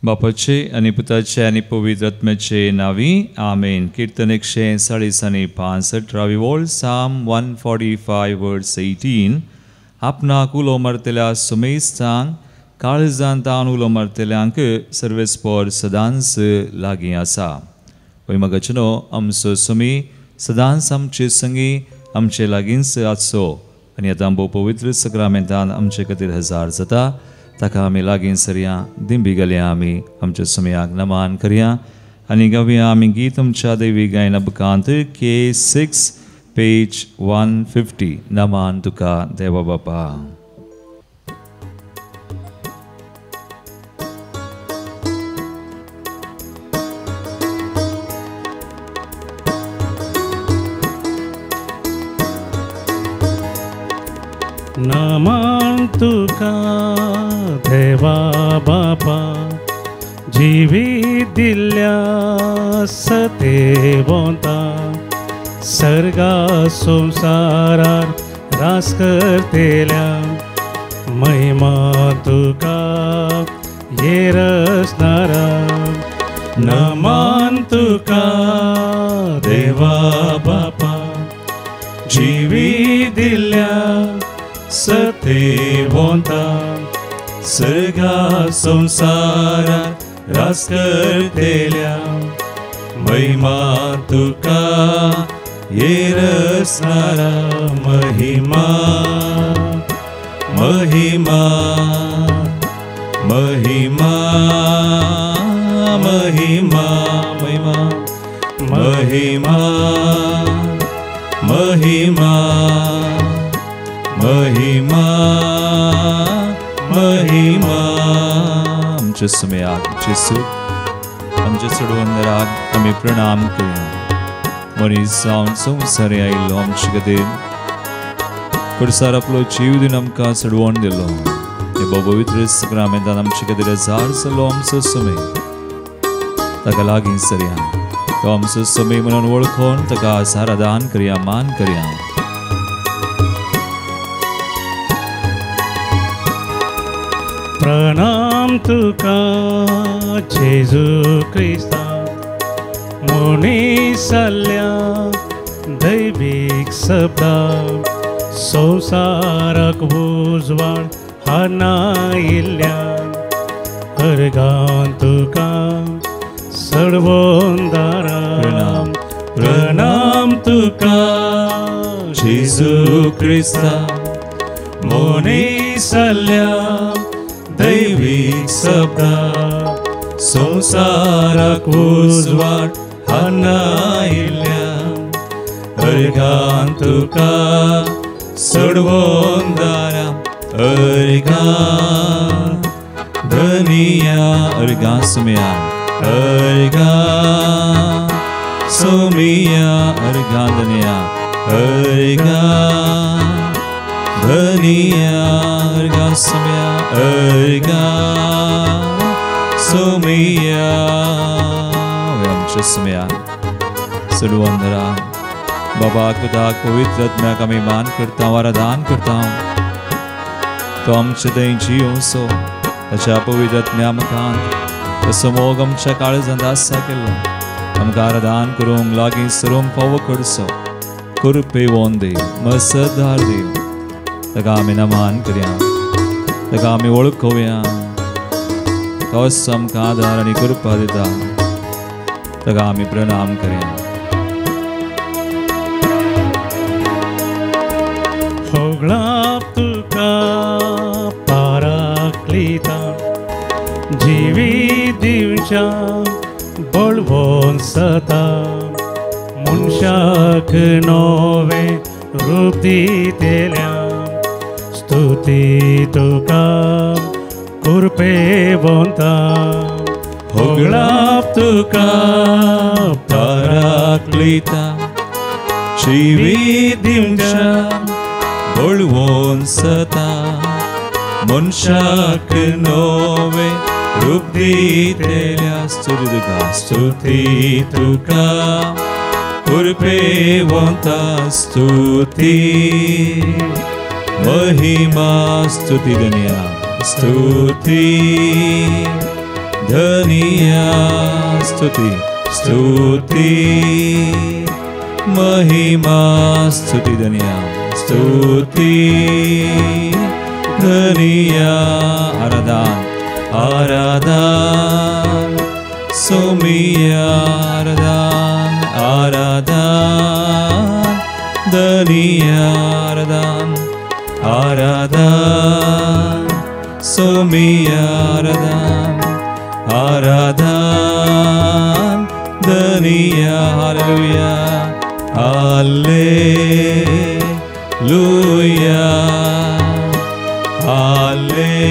बापाचे आणि पुताचे आणि पवित्र आत्म्याचे नावी आमेन. कीर्तन 140 आणि 65 राविवोल साम 145 वर्स 18. आपणाक उलो मारतल्या सुमेस्तांक काळजांत तान उलो मारतल्यांक सर्वेस्पोर सदांच लागीं आसा. वैमगचनो आमचो सुमी सदांच आमचे संगी आमचे लागींच आसो आनी आतां भोव पवित्र सक्रामेंतान आमचे खातीर हजार जाता. ताका आमी लागीं सरया दिंबी घालया आमी आमच्या सुमयाक नमान करया आनी गावया आमी गीत आमच्या देवी गायन अबकांत K6 पेज 150. नमान तुका देवा बापा. नमान तुका देवा बापा जिवीत दिल्ल्या सतेवंता सर्गा संसारार रास करतेल्या महिमा तुका येरसनारा. नमान तुका देवा बापा जिवीत दिल्ल्या सतेवंता सर्गा संसारात रास करतेल्या महिमा तुका येरसनारा. महिमा महिमा महिमा महिमा महिमा महिमा महिमा महिमा महिमा. आमच्या सुमयाक जेसूक आमच्या चडवंदराक आमी प्रणाम करया. मनीस जावन संवसारी आयिल्लो आमचे खातीर कडसार आपलो जीव दिवन आमकां चडवण दिलो. हे पवित्र सक्रामेंतान आमचे खातीर हजार जालो आमचो सुमे. ताका लागीं सरया तो आमचो सुमे म्हणून वळखून ताका आराधन करया मान करया. प्रणाम तुका जेजू क्रिस्ता मनीसाल्या दैवीक शब्दा संसाराक उजवाड हानायिल्ल्या अर्गां तुका सडवंदारा. प्रणाम तुका जेजू क्रिस्ता मनीसाल्या दैवीक शब्दा संसाराक उजवाड हानायिल्ल्या अर्गां तुका सडवंदारा. अर्गां धनिया अर्गां सुमया अर्गां सुमिया अर्गां धनिया अर्गां धनिया अर्गां सुमया अर्गां सुमिया. आमच्या सुमयाक सडवंदरा बाबा खुदाक पवित्र आत्म्याक आमी मान करता आराधन करता. तो आमचे थंय जियोसो ताच्या पवित्र आत्म्या मुखांत तसो मोग आमच्या काळजांत आसा केल्लो आमकां आराधन करूंक लागीं सरूंक फावो करचो. कृपे वोन देव मसतदार देव ताका आमी नमान करया ताका आमी वळखुया. तोच आमकां आदार आनी कृपा दिता ताका आमी प्रणाम करया. होगळाप तुका पाराक्लिता जिवीत दिवच्या बळवोन सता मनशाक नवे रूप दितेल्या स्तुती तुका कृपेवंता. होगळाप तुका पाराक्लिता जिवीत दिवच्या बळवोन सता मनशाक नवे रूप दितेल्या स्तुती तुका कृपेवंता. स्तुती महिमा स्तुती दुनिया स्तुती धनिया स्तुति स्तुति महिमा स्तुति धनिया स्तुति धनिया आराधन आराधन सोमिया आराधन आराधन धनिया आराधन आराधन सोमिया आराधन आराधन धनिया हालेलुया हालेलुया हालेलुया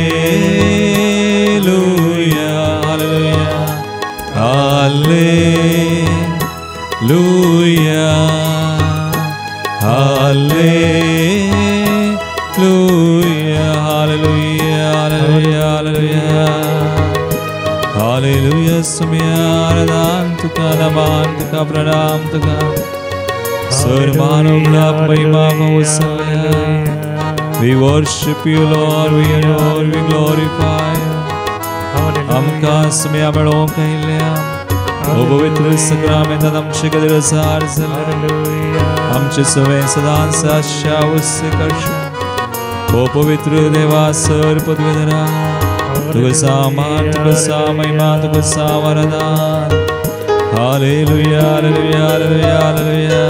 हालेलुया हालेलुया हालेलुया हालेलुया हालेलुया सुमिया आराधन तुका नमन तुका प्रणाम तुका सर्वमानवला महिमा मौसल्या. We worship you, Lord, we adore, we glorify you. आमका सुमिया मेळोवंक कहिल्ल्या ओ पवित्र संग्रामेंत आमचे खातीर आदार जाला. आमचे सवय सदांच आशा वस्य करशा ओ पवित्र देवा सर पदवीधरा तुका सामान तुका सा महिमा तुका सा वरदान. हालेलुया हालेलुया हालेलुया हालेलुया.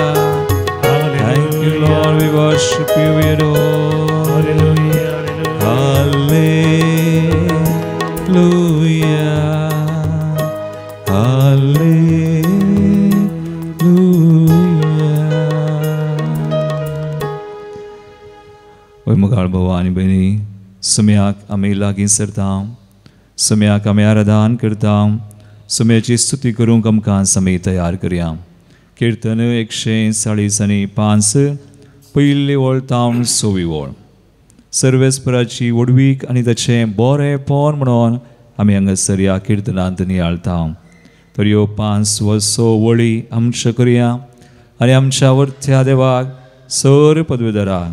Thank you, Lord, we worship you, we adore. Hallelujah, hallelujah, hallelujah. Oy mugal bhavani bani, सुम्याक आमी लागीं सरतां, सुम्याक आमी आराधन करतां, सुम्याची स्तुती करूंक आमकां समय तयार करया. कीर्तन 145 पयली ओळ तावन 6वी ओळ. सर्वेस्पराची वडवीक आनी ताचें बरेंपण म्हणून आमी हांगासर ह्या कीर्तनांत नियाळता. तर ह्यो 5 व 6 वळी आमच्यो करया आनी आमच्या वर्थ्या देवाक सर पदवीधराक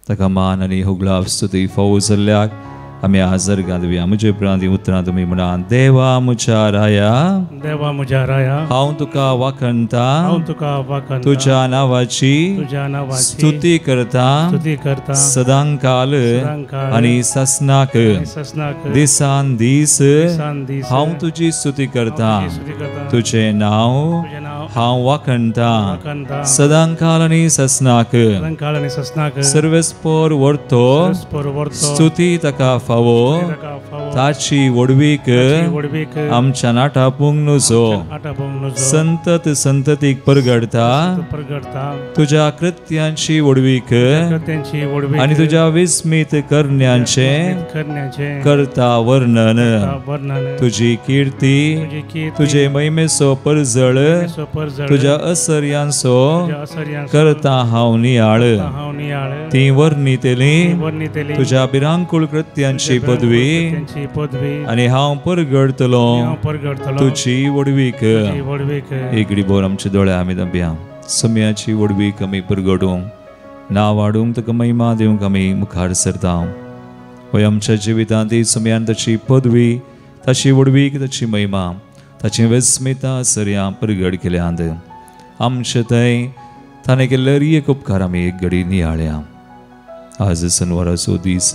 ताका मान आनी होगलाप स्तुती फावो जाल्ल्याक आमी आजर गांदव्या. म्हजे प्रांती उतरां तुमी म्हणा देवा म्हज्या राया देवा म्हज्या राया हांव तुका वाखणटा तुज्या तुझ्या नांवाची स्तुती करता सदांकाल आनी ससनाक दिसान दीस हांव तुजी स्तुती करता. तुजें नांव हांव वाखणटा सदांकाल आनी ससनाक. सर्वेस्पर वर्तो स्तुती ताका फावो ताची वडवीक आमच्या नाटापूंक नजो संतत संततीक परगडता. तुज्या कृत्यांची वडवीक आनी तुज्या विस्मीत करण्यांचे करता वर्णन. तुजी कीर्ती तुजे महिमेचो परजळ तुज्या असर्यांचो करता हांव नियाळ. ती वर्णितली तुज्या भिरांकूळ कृत्यांची पदवी आनी हांव परगडतलो तुजी वडवीक. एकडी बोर आमचे दोळे आमी दंप्या सुम्याची वडवीक आमी परगडूंक नांव वाडूंक ताका महिमा दिवंक आमी मुखार सरता. वय आमच्या जिवितांत सुम्यान ताची पदवी ताची वडवीक ताची महिमा ताची विस्मिता सर्या परगड केल्यांत आमचे थंय ताणें केल्ले एक उपकार आमी एक घडी नियाळ्या. आज सनवाराचो दीस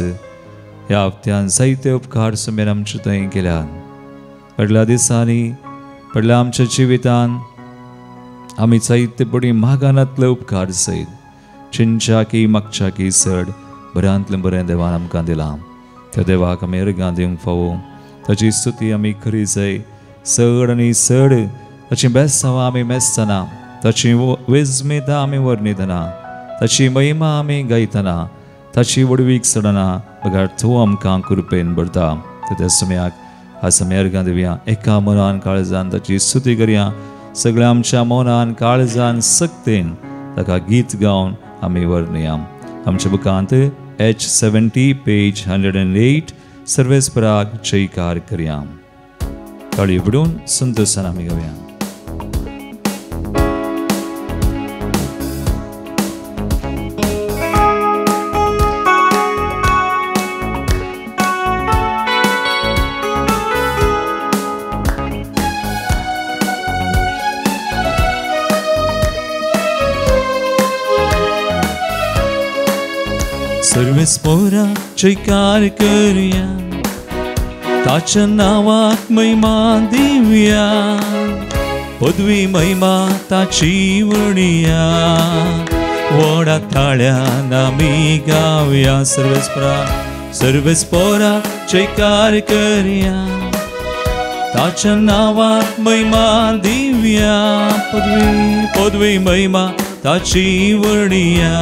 ह्या हप्त्यान जायते उपकार सुमेर आमचे थंय केल्यात. फाटल्या दिसांनी फाटल्या आमच्या जिवितान आमी जायते बडी मागानांतले उपकार सयत चिंचा की मागच्या की चड बऱ्यांतलें बरें देवान आमकां दिलां. त्या देवाक आमी अर्गां दिवंक फावो. ताची स्तुती आमी खरी जाय चड आनी चड. ताची बेसांवां आमी मेसतना ताची विस्मिता आमी वर्णितना ताची महिमा आमी गायतना ताची वडवीक सडना बगार तो आमकां कृपेन भरता. त्या समयाक ह्या समयार दिवया एका मनान काळजान ताची स्तुती करया. सगळ्या आमच्या मनान काळजान सक्तेन ताका गीत गावन आमी वर्णया. आमच्या बुकांत H70 पेज 108 सर्वेस्पराक जयकार करया. ताळी उगडून संतोषान आमी गावया. पोरा जयकार करूया ताच्या नावाक महिमा दिवया पदवी महिमा ताची वणया वडा थाळ्यान आमी गावया सर्वेस पोरा जयकार करूया ताच्या नावाक महिमा दिवया पदवी महिमा ताची वणया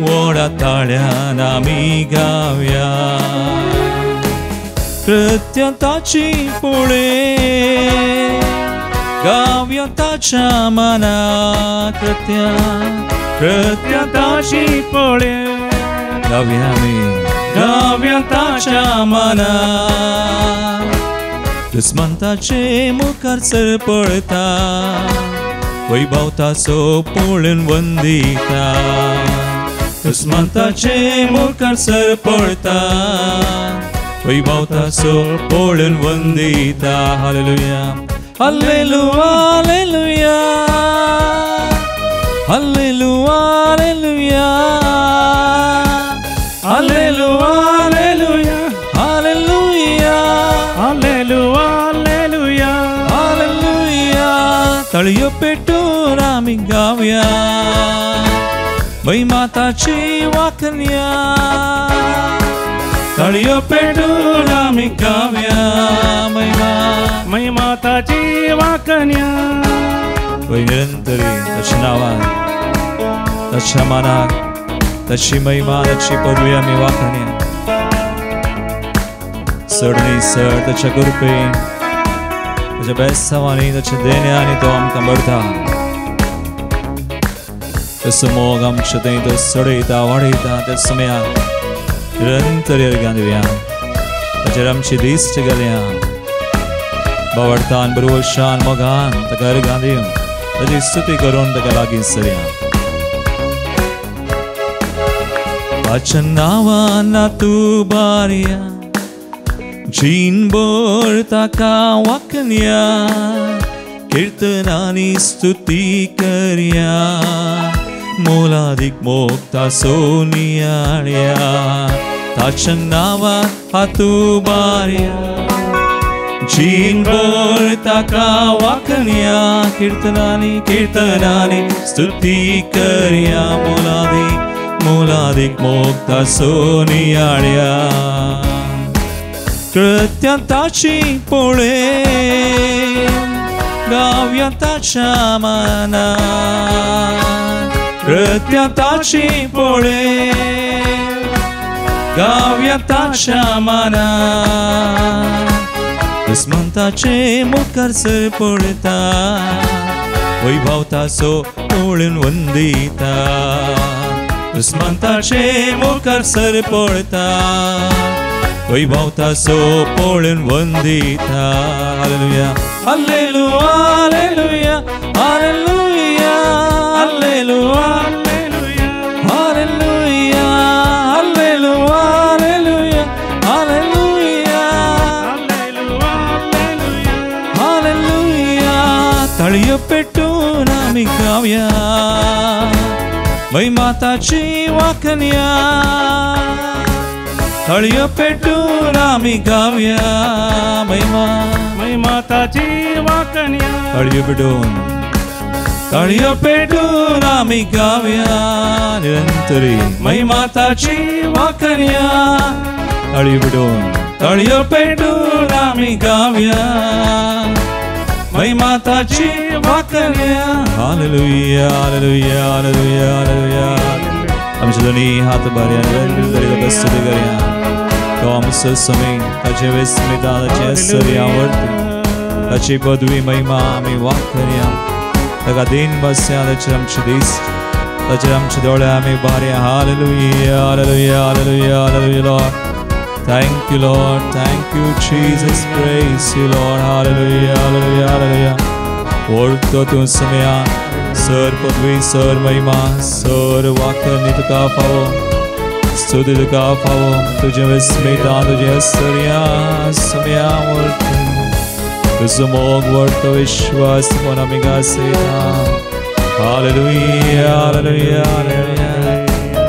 वडा थाळ्यान आमी गावया कृत्य ताची पोळे गावया ताच्या मना कृत्य ताची पोळे गावया ताच्या मना दुस्मंताचे मुखार सर पळता वैभव ताचो पळोवन वंदिता दुस्मंताचे मुखार सर पळता वैभव ताचो पळोवन वंदिता हालेलुया हालेलुया हालेलुया हालेलुया हालेलुया हालेलुया हालेलुया हालेलुया हालेलुया तळयो पेटून आमी गावया महिमा ताची वाखणया तळयो पेटून आमी गावया महिमा ताची वाखणया निरंतरी ताच्या नावान ताच्या मानाक ताची महिमा ताची पदवी आमी वाखणया चडणी चड ताच्या कृपेन ताच्या बेस्तावांनी ताच्या देण्यानी तो आमकां भरता तसो मोग आमचे थंय तो चडयता वाडयता त्या समयाक निरंतर अर्घ्यां दिवया ताचेर आमची दिश्ट घालया बावडतान बरोवशान मोगान ताका अर्घ्यां दिवन ताची स्तुती करून ताका लागीं सरया ताच्या नांवान तूं बारया जीनभर ताका वाखणया कीर्तनांनी स्तुती करया मोलादीक मोग ताचो नियाळया ताच्या नांवान हातू बारया जीनभर ताका वाखणया कीर्तनांनी स्तुती करया मोलादीक मोग ताचो नियाळया कृत्य ताची पोळे गावया ताच्या मना कृत्य ताची पोळे गावया ताच्या मना दुस्मंताचे मुखार सर पळता वैभव ताचो पळोवन वंदिता दुस्मंताचे मुखार सर पळता वैभव ताचो पळोवन वंदिता हालेलुया हालेलुया हालेलुया हालेलुया हालेलुया हालेलुया हालेलुया हालेलुया तळयो पेटून आमी गावया महिमा ताची वाखणया तळयो पेटून आमी गावया महिमा ताची वाखणया तळयो पेटून आमी गावया निरंतरी महिमा ताची वाखणया तळयो पेटून आमी गावया महिमा ताची वाखणया हालेलुया हालेलुया हालेलुया हालेलुया आमचे दोन्ही हात बऱ्या स्तुती करया तो आमचो समय ताचे विस्मिता ताचे आश्चर्य आवडते ताची पदवी महिमा आमी वाखणया ताका दिन बसया ताचेर आमची दिश्ट ताचेर आमचे दोळे आमी बारया हालेलुया हालेलुया हालेलुया हालेलुया Lord thank you Lord thank you Jesus praise you Lord हालेलुया हालेलुया हालेलुया वळखतो तूं समया सर पदवी सर महिमा सर वाखणी तुका फावो स्तुती तुका फावो तुझे विस्मिता तुझे आश्चर्या समया वळखून तुजो मोग वळखतो विश्वास कोण आमी गासयता हालेलुया हालेलुया हालेलुया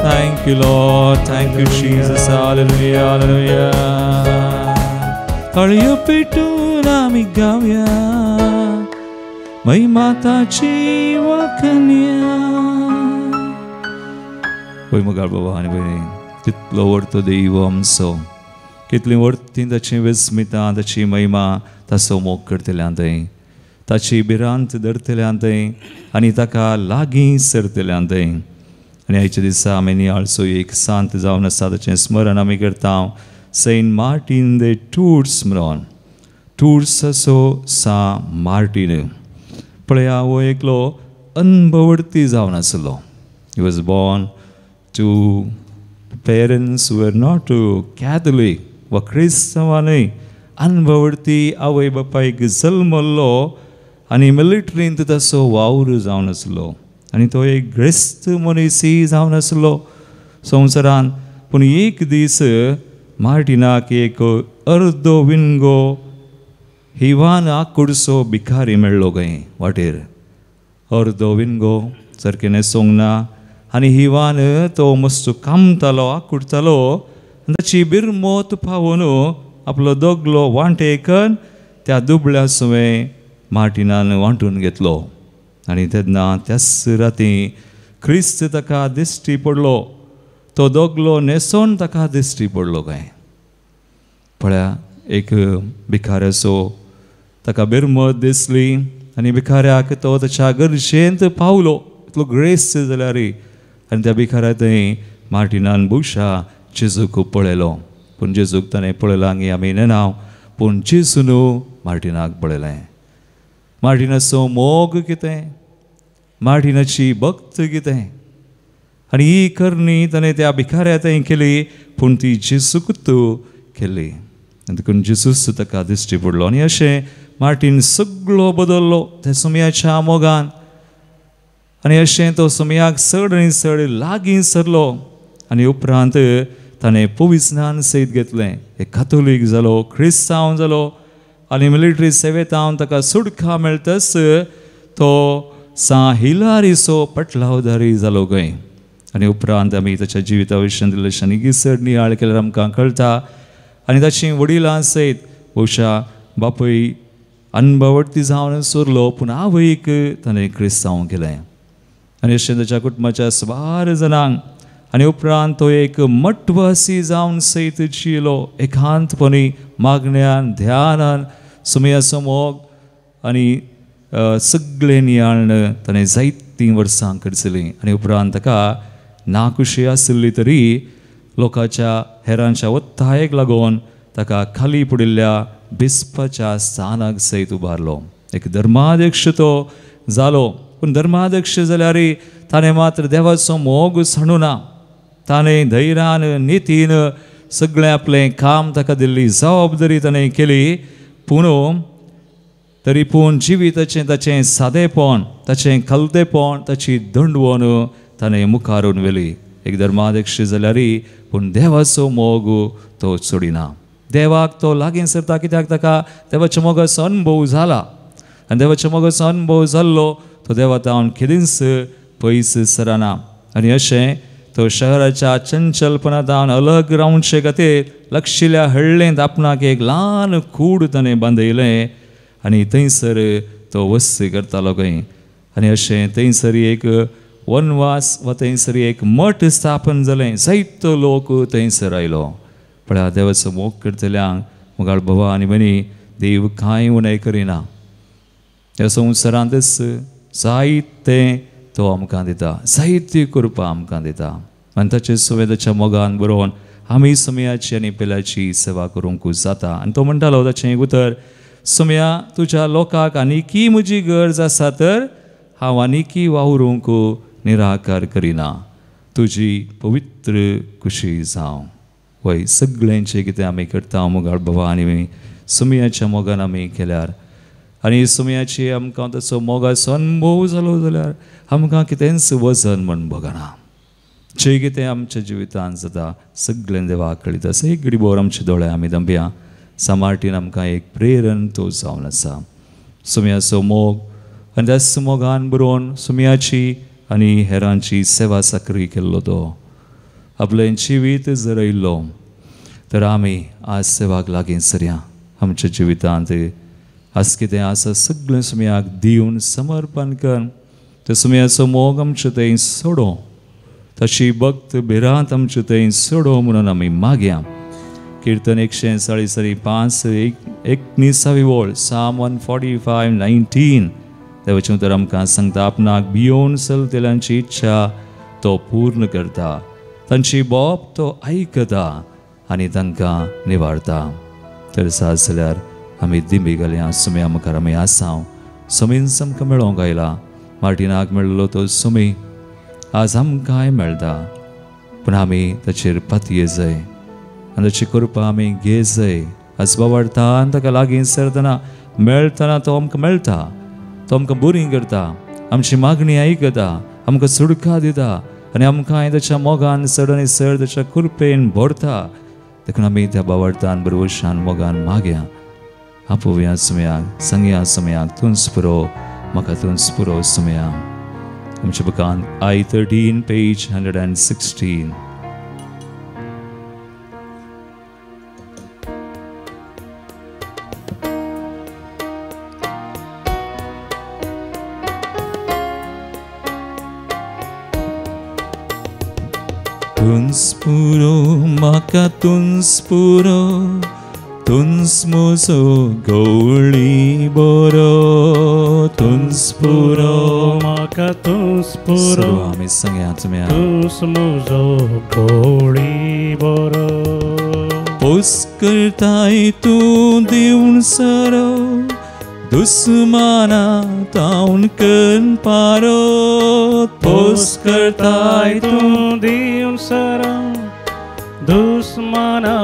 Thank you, Lord. Thank you, Jesus. Hallelujah. Hallelujah. Hallelujah. Petun आम्ही गाऊया महिमाताची वाकण्या. होय मुगाळ बाबा आनी भयणी, कितलो व्हडतो देव आमचो, कितली व्हडती ताची विस्मिता, ताची महिमा ताचो मोग करतल्यां थंय, ताची भिरांत धरतल्यां थंय आनी ताका लागीं सरतल्यां थंय. आनी आयच्या दिसा आमी नियाळसो एक सांत जावन आसा ताचें स्मरण आमी करता. सेंट मार्टीन दे टूर्स म्हणून, टूर्स असो सा मार्टीन. पळया हो एकलो अनभवडती जावन आसलो. He was born to parents who were not Catholic वा क्रिस्तवानय. अनभवडती आवय बापायक जल्मल्लो आनी मिलिटरींत ताचो वावर जावन आसलो आनी तो एक ग्रेस्त मनीसय जावन आसलो संवसारान. पूण एक दीस मार्टिनाक एक अर्दो विंगो हिवान आकुडसो भिकारी मेळ्ळो खंय वाटेर. अर्दो विंगो सारकें न्हेसोंक ना आनी हिवान तो मस्तो कामतालो आकुडतालो. ताची बिरमोत पावोन आपलो दोगलो वांटेकन त्या दुबळ्या सुवें मार्टिनान वांटून घेतलो. आनी तेन्ना त्याच राती क्रिस्त ताका दिश्टी पडलो. तो दोगलो न्हेसोन ताका दिश्टी पडलो काय. पळया एक भिकाऱ्याचो ताका बिरमत दिसली आनी भिकाऱ्याक तो ताच्या गरजेंत पावलो. इतलो ग्रेस जाल्यार आनी त्या भिकाऱ्या थंय मार्टिनान बुशा जेजूक पळयलो. पूण जेजूक ताणें पळयलां गी आमी नेनाव, पूण जेजून मार्टिनाक पळयलें. मार्टिनाचो मोग कितें, मार्टिनाची भक्त कितें, आनी ही करणी ताणें त्या भिकाऱ्या थंय केली, पूण ती जेजूकूच केली. आनी देखून जेजूच ताका दिश्टी पडलो. आनी अशें मार्टीन सगळो बदल्लो त्या सुमयाच्या मोगान. आनी अशें तो सुमयाक चड आनी चड लागीं सरलो. आनी उपरांत ताणें पविस्नान सयत घेतलें. एक कातोलीक जालो, क्रिस्तांव जालो आनी मिलिटरी सेवेंत ताका सुडका मेळटस तो सा हिलारीचो पटलावधारी जालो खंय. आनी उपरांत आमी ताच्या जिविता विशयान दिल्ले शनिगिसर नियाळ केल्यार आमकां कळटा. आनी ताची वडिलां सयत बहुशा बापूय अनभवडती जावन सोरलो, पूण आवयक ताणें क्रिस्तांव केलें. आनी अशें ताच्या कुटुंबाच्या सुमार जाणांक. आनी उपरांत तो एक मठवासी जावन सयत जियेलो, एकांतपणी मागण्यान ध्यानान सुमयाचो मोग आनी सगळें नियाळण ताणें जायतीं वर्सां करचलीं. आनी उपरांत ताका नाकुशी आसली तरी लोकांच्या हेरांच्या वत्तायेक लागून ताका खाली पडिल्ल्या बिस्पाच्या स्थानाक सयत उबारलो. एक धर्माध्यक्ष तो जालो, पूण धर्माध्यक्ष जाल्यार ताणें मात्र देवाचो मोग सांडूं ना. ताणें धैर्यान नितीन सगळें आपलें काम ताका दिल्ली जबाबदारी ताणें केली. पूण तरी पूण जिविताचें ताचें सादेपण, ताचें खलतेपण, ताची दंडवण ताणें मुखारून व्हेली. एक धर्माध्यक्ष जाल्यार पूण देवाचो मोग तो सोडिना. देवाक तो लागीं सरता कित्याक ताका देवाच्या मोगाचो अनुभव जाला. आनी देवाच्या मोगाचो अनुभव जाल्लो तो देवातावन केदींच पयस सरना. आनी अशें तो शहराच्या चंचलपणांतावन अलग रावचे खातीर लक्षिल्ल्या हळ्ळेंत आपणाक एक ल्हान कूड ताणें बांदयलें आनी थंयसर तो वस्ती करतालो खंय. आनी अशें थंयसर एक वनवास वा थंयसर एक मठ स्थापन जालें. जायतो लोक थंयसर आयलो. पळया देवाचो मोग करतल्यांक मुगाळ बाबा आनी भयणी देव कांय उणें करिना. ह्या संवसारांतच जायतें तो आमकां दिता, जायती कृपा आमकां दिता. आनी ताचे सुवेदाच्या मोगान बरोवन आमी सुमयाची आनी पेल्याची सेवा करूंक जाता. आनी तो म्हणटालो ताचें उतर, सुमया तुज्या लोकांक आनीकी म्हजी गरज आसा तर हांव आनीकी वावरूंक निराकार करिना. तुजी पवित्र कुशी जावं. वय सगळ्यांचें कितें आमी करता मुगाळ बाबा आनी सुमयाच्या मोगान आमी केल्यार आनी सुमयाची आमकां ताचो मोगाचो अनुभव जालो जाल्यार आमकां कितेंच वजन म्हण भोगना. जें कितें आमच्या जिवितांत जाता सगळें देवाक कळटा. एक घडी बोर आमचे दोळे आमी दंबिया. सामार्टीन आमकां एक प्रेरण तो जावन आसा. सुमयाचो मोग आनी त्याच मोगान बरोवन सुमयाची आनी हेरांची सेवा साकरी केल्लो तो. आपलें जिवीत जर आयिल्लो तर आमी आज सेवाक लागीं सरया. आमच्या जिवितांत आज कितें आसा सगळें सुमयाक दिवन समर्पण कर. ते सुमयाचो मोग आमचे थंय सोडो. तशी भक्त भिरांत आमचे थंय सोडो म्हणून आमी मागया. कीर्तन 145 19 ओळ Psalm 145:19 देवाचें उतर आमकां सांगता आपणाक भियोन चलतल्यांची इच्छा तो पूर्ण करता. तांची बोप तो आयकता आनी तांकां निवारता. तर सास जाल्यार आमी दिंबी घालया. सुमया मुखार आमी आसांव. सुमीन आमकां मेळोंक आयला. मार्टिनाक मेळ्ळो तो सुमी आज आमकांय मेळटा. पूण आमी ताचेर पातये जाय आनी ताची कृपा आमी घे जाय. आज वावरता आनी ताका लागीं सरतना मेळटना तो आमकां मेळटा. तो आमकां बरी करता. आमची मागणी आयकता. आमकां सुडका दिता आनी आमकां ताच्या मोगान चड आनी चड ताच्या कृपेन भरता. देखून आमी त्या बावरतान बरोवशान मोगान मागया. आपोवया सुमयाक. सांगया सुमयाक तुंच पुरो म्हाका तुंच पुरो सुमया. आमच्या बुकान I13 पेज 116. तुंच पुरो म्हाका तुंच पुरो तुंच म्हजो गवळी बरो. तुंच पुरो म्हाका तुंच पुरो आमी सांगया तुमया. तुंच म्हजो गवळी बरो. पोस करताय तूं दिवन सरो दुस्माना तावन कन पारो. पोस करताय तूं दिवन सरो दुस्माना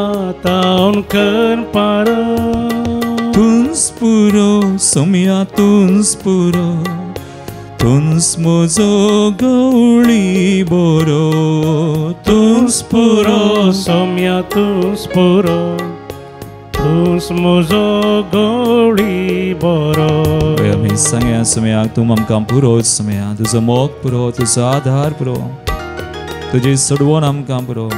तावन कर पारो. तुंच पुरो सुमया तुंच पुरो तुंच म्हजो गवळी बरो. तुंच पुरो सोम्या तुंच पुरो तुंच म्हजो गवळी बरो. आमी सांगया सुमयाक तूं आमकां पुरो सुमया. तुजो मोग पुरो तुजो आधार पुरो तुजी सोडवण आमकां पुरो.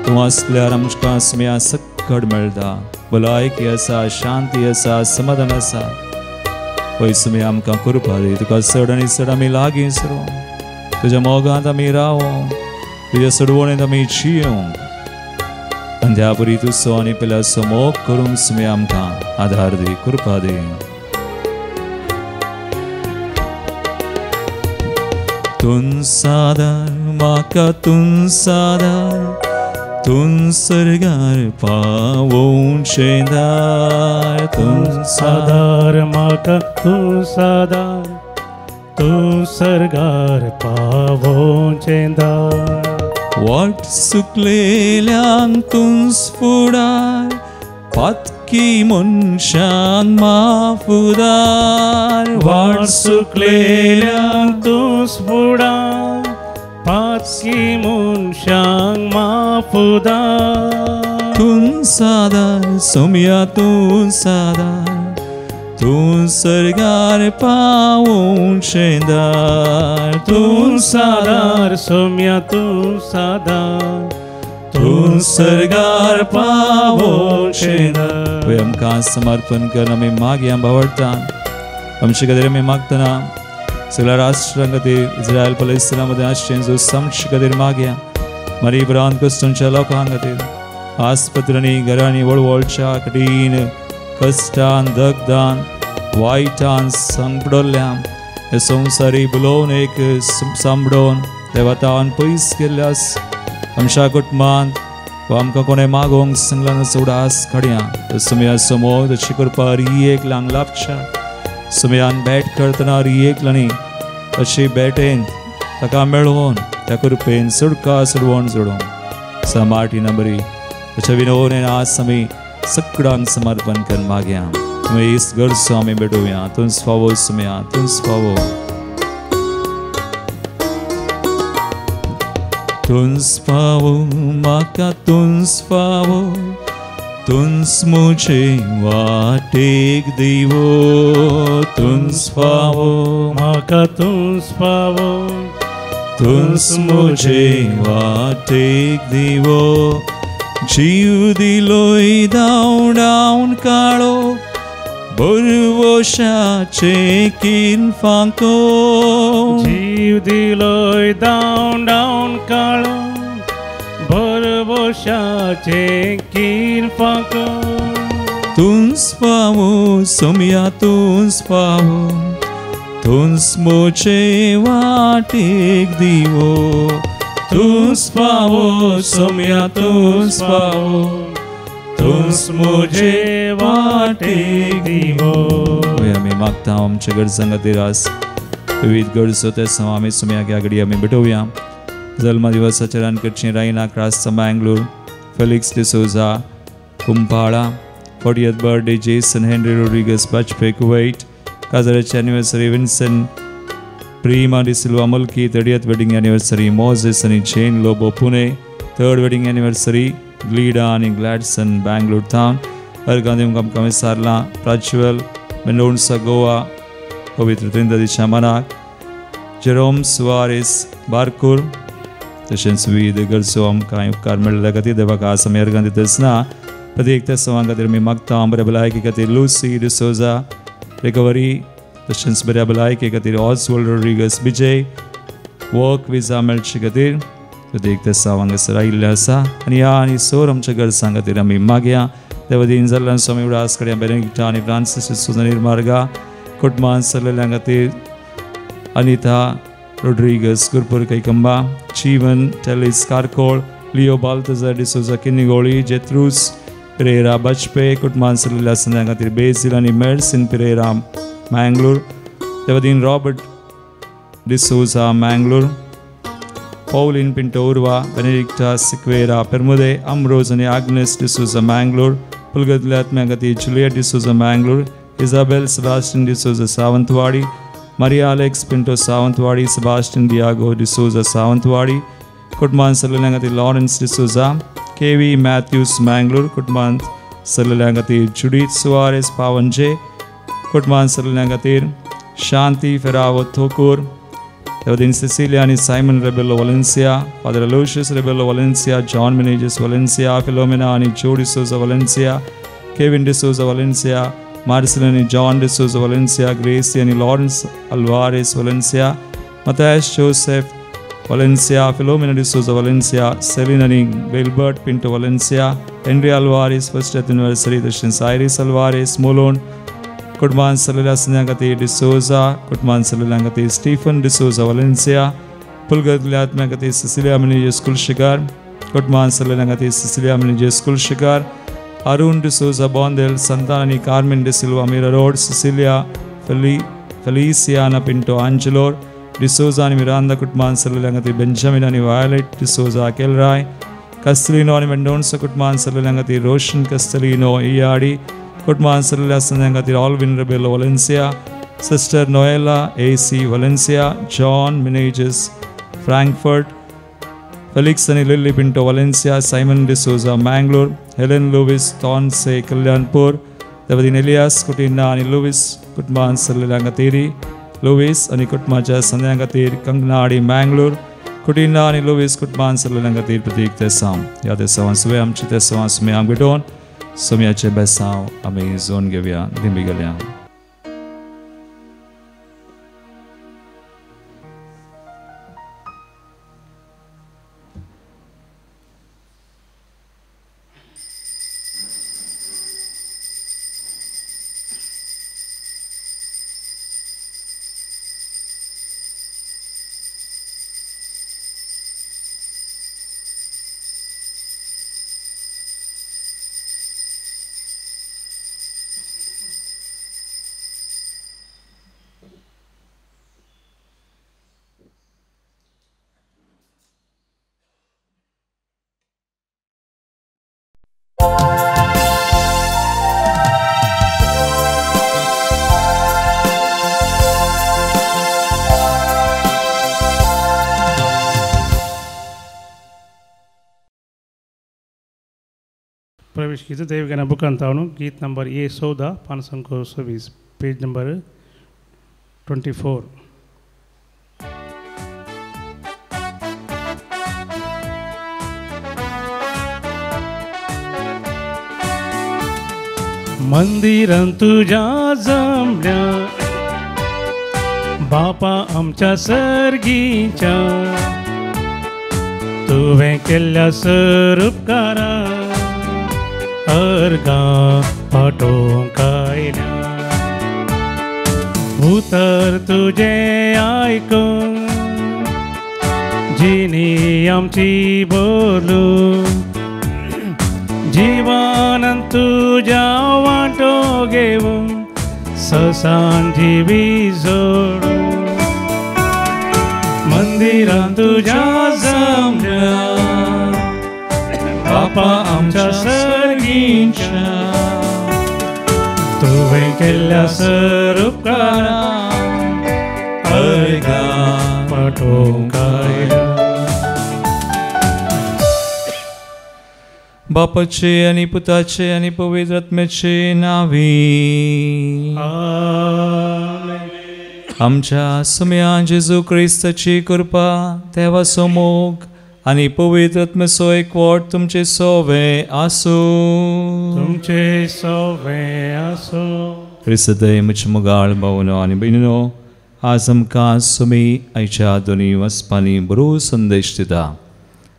तूं आसल्यार आमकां सुमया सक्कड मेळटा. भलायकी आसा शांती आसा समाधान आसा. पळय सुमया आमकां कृपा दी. तुका चड आनी चड आमी लागीं सरो. तुज्या मोगांत आमी रावो. तुज्या सोडवणेंत आमी जियोंक आनी त्या बरी तुजो आनी पेल्याचो मोग करूंक सुमया आमकां आधार दी कृपा दी. तुंच आदार म्हाका तुंच आदार तुंच सरगार पावोवचें दार. तुंच आदार म्हाका तुंच आदार तुंच सरगार पावोवचें दार. वाट सुकलेल्यांक तुंच फुडार पातकी मनशांक माफुदार. वाट सुकलेल्यांक तुंच फुडार पातकी मनशांक माफुदार. तुंच आदार सुमया तुंच आदार तुंच सरगार पावोवचें दार. तुंच आदार सोम्या तुंच आदार तुंच सरगार पावोवचें दार. पळय आमकां समर्पण कर. आमी मागया बावडटान. आमचे खातीर आमी मागतना सगळ्या राष्ट्रां खातीर इस्रायल पॅलेस्टिना मदें आसचें जो आमचे खातीर मागया. मारी प्रांत कश्टांच्या लोकां खातीर आस्पत्रांनी घरांनी वळवळच्या कठीण कश्टान दगदान वायटान सांपडोल्ल्यान हे संवसारी बुलोवन एक सांबडोवन देवातान पयस केल्ल्यास आमच्या कुटुंबांत वा आमकां कोणें मागोवंक सांगला नसो उडास काडया. सुमया समोर ताची कृपा रियेक लांग लाभच्या. सुमयान भेट करतना रियेकलांनी अशी भेटेन ताका मेळोवन त्या कृपेन सुडका सोडवण जोडोवंक समार्टिना बरी ताच्या विनोवणेन आज आमी सगळ्यांक समर्पण करून मागया. इस गर्सो आमी बेडोवया. तुंच फावो सुमया तुंच फावो. तुंच फावो म्हाका तुंच फावो तुंच म्हजे वाटेक दिवो. तुंच फावो म्हाका तुंच फावो तुस मुझे वाटेक दिवो जीव दिलोय दाउन काळो बोरवोशाचे किन फांको जीव दिलोय दाउन काळो बोरवोशाचे किन फांको तुस पावो सोम्या तुस पावो तुस मुझे वाटेक दिवो तुस पावो सोम्या तुस पावो तुस मुझे वाटेक दिवो आम्ही मागता आमच्या गरजांक दिरास विविध गरजो ते आमी सोम्याच्या घडी आमी भेटोवया जल्म दिवसाच्या रानकडची रायना cross Mangalore Felix D'Souza Kumpala 40th birthday Jason Henry Rodriguez Bachpe Kuwait Kazarach anniversary Vincent Prima de Silva Mulki 30th wedding anniversary Moses and Jane Lobo Pune 3rd wedding anniversary Glida and Gladson Bangalore town Argandim Kam Kamisarla Prajwal Mendonca Goa Pavitra Trinda di Chamanak Jerome Suarez Barkur तशेंच विविध गरजो आमकां उपकार मेळिल्ल्या खातीर देवाक आस आमी अर्गां दिता आसतना प्रत्येक त्या सवां खातीर आमी मागता बऱ्या भलायके खातीर लुसी डिसोजा रिकवरी तशेंच बऱ्या भलायके खातीर ऑसवल्ड रोड्रिगस विजय वर्क विजा मेळचे खातीर प्रत्येक त्या सवां हांगासर आयिल्ले आसा आनी ह्या आनी सोर आमच्या गरजां खातीर आमी मागया देवदीन जाल्ल्यान स्वामी उडास कडेन बेनेडिक्टा आनी फ्रांसीस डिसोजा निर्मार्गा कुटुंबांत सरलेल्या खातीर Anita Rodriguez, Gurpur Kaikamba, Chivan, Telis Karkol, Leo Baltazar D'Souza Kinigoli, Jetrus Pereira Bachpe, Kutman Salila Sanagatir Basilani Mersin Pereira, Mangalore, Devadin Robert D'Souza, Mangalore, Pauline Pinto Urva, Benedicta Sequeira, Permude, Ambrose and Agnes D'Souza, Mangalore, Pulgadlat Magati, Juliet D'Souza, Mangalore, Isabel Sebastian D'Souza, Savantwadi, Maria Alex Pinto Savantwadi, Sebastian Diago D'Souza Savantwadi, Kutman Salalangati Lawrence D'Souza, KV Matthews Mangalore, Kutman Salalangati Judith Suarez Pawan J, Kutman Salalangati Shanti Ferravo Thokur, Devadin Ceciliani Simon Rebello Valencia, Father Aloysius Rebello Valencia, John Meneges Valencia, Philomena and Joe D'Souza Valencia, Kevin D'Souza Valencia, Marcelini John D'Souza Valencia, Graciani Lawrence Alvarez Valencia, Matthias Joseph Valencia, Philomena D'Souza Valencia, Celinani Wilbert Pinto Valencia, Henry Alvarez first death anniversary, Dashins Iris Alvarez, Molon, Kutman Salila Sanagati D'Souza, Kutman Salilangati Stephen D'Souza Valencia, Pulgadliat Magati Cecilia Meneges Kulshikar, Kutman Salilangati Cecilia Meneges Kulshikar, Arun D'Souza Bondel, Santani Carmen De Silva Mira Road, Cecilia Feliciana Pinto Angelo, D'Souza and Miranda Kutman Salilangati Benjamin and Violet D'Souza Kelrai, Castellino and Mendonca Kutman Salilangati Roshan Castellino Iadi, Kutman Salila Sanangati Alvin Rebello Valencia, Sister Noela AC Valencia, John Meneges Frankfurt, Felix and Lily Pinto Valencia, Simon D'Souza Mangalore, Helen Lewis Thornse Kalyanpur, Devadin Elias Kutina and Lewis Kutman Salilangatiri, Lewis and Kutmaja Sanangatir Kangnadi Mangalore, Kutina and Lewis Kutman Salilangatir Pratik Tesam, Yadesavan Swam Chitesavan Smeam Gidon, Somia Chebesau, Amazon Gavia, Dimigalian. प्रवेश कीजिए देव गाना book अंतावनु गीत number A 14 520 page number 24 मंदिरात तुझ्या जमल्या बापा आमच्या सर्गीच्या, तुवें केल्ल्या सरउपकारा अर्गा पाठोवंक आयल्या. उतर तुझे आयकून जिनी आमची बोलू, जीवान तुझ्या वाटो घेऊन ससान जिवी जोडू. मंदिरात तुझ्या जमल्या बापा आमच्या सर्गीच्या, तुवें केल्ल्या सरउपकारा अर्गा पाठोवंक आयल्या. बापाचे आणि पुताचे आणि पवित्र आत्म्याचे नावी. आमेन. आमच्या सुम्या जेजू क्रिस्ताची कृपा, देवाचो मोग आणि पवित्र आत्म्याचो एकवट तुमचे सोवे आसूं. तुमचे सोवे आसो. क्रिस्तय म्हजे मोगाळ भावनो आनी भयणीनो, आज आमकां सुमी आयच्या दोनी वचपांनी बरो संदेश दिता.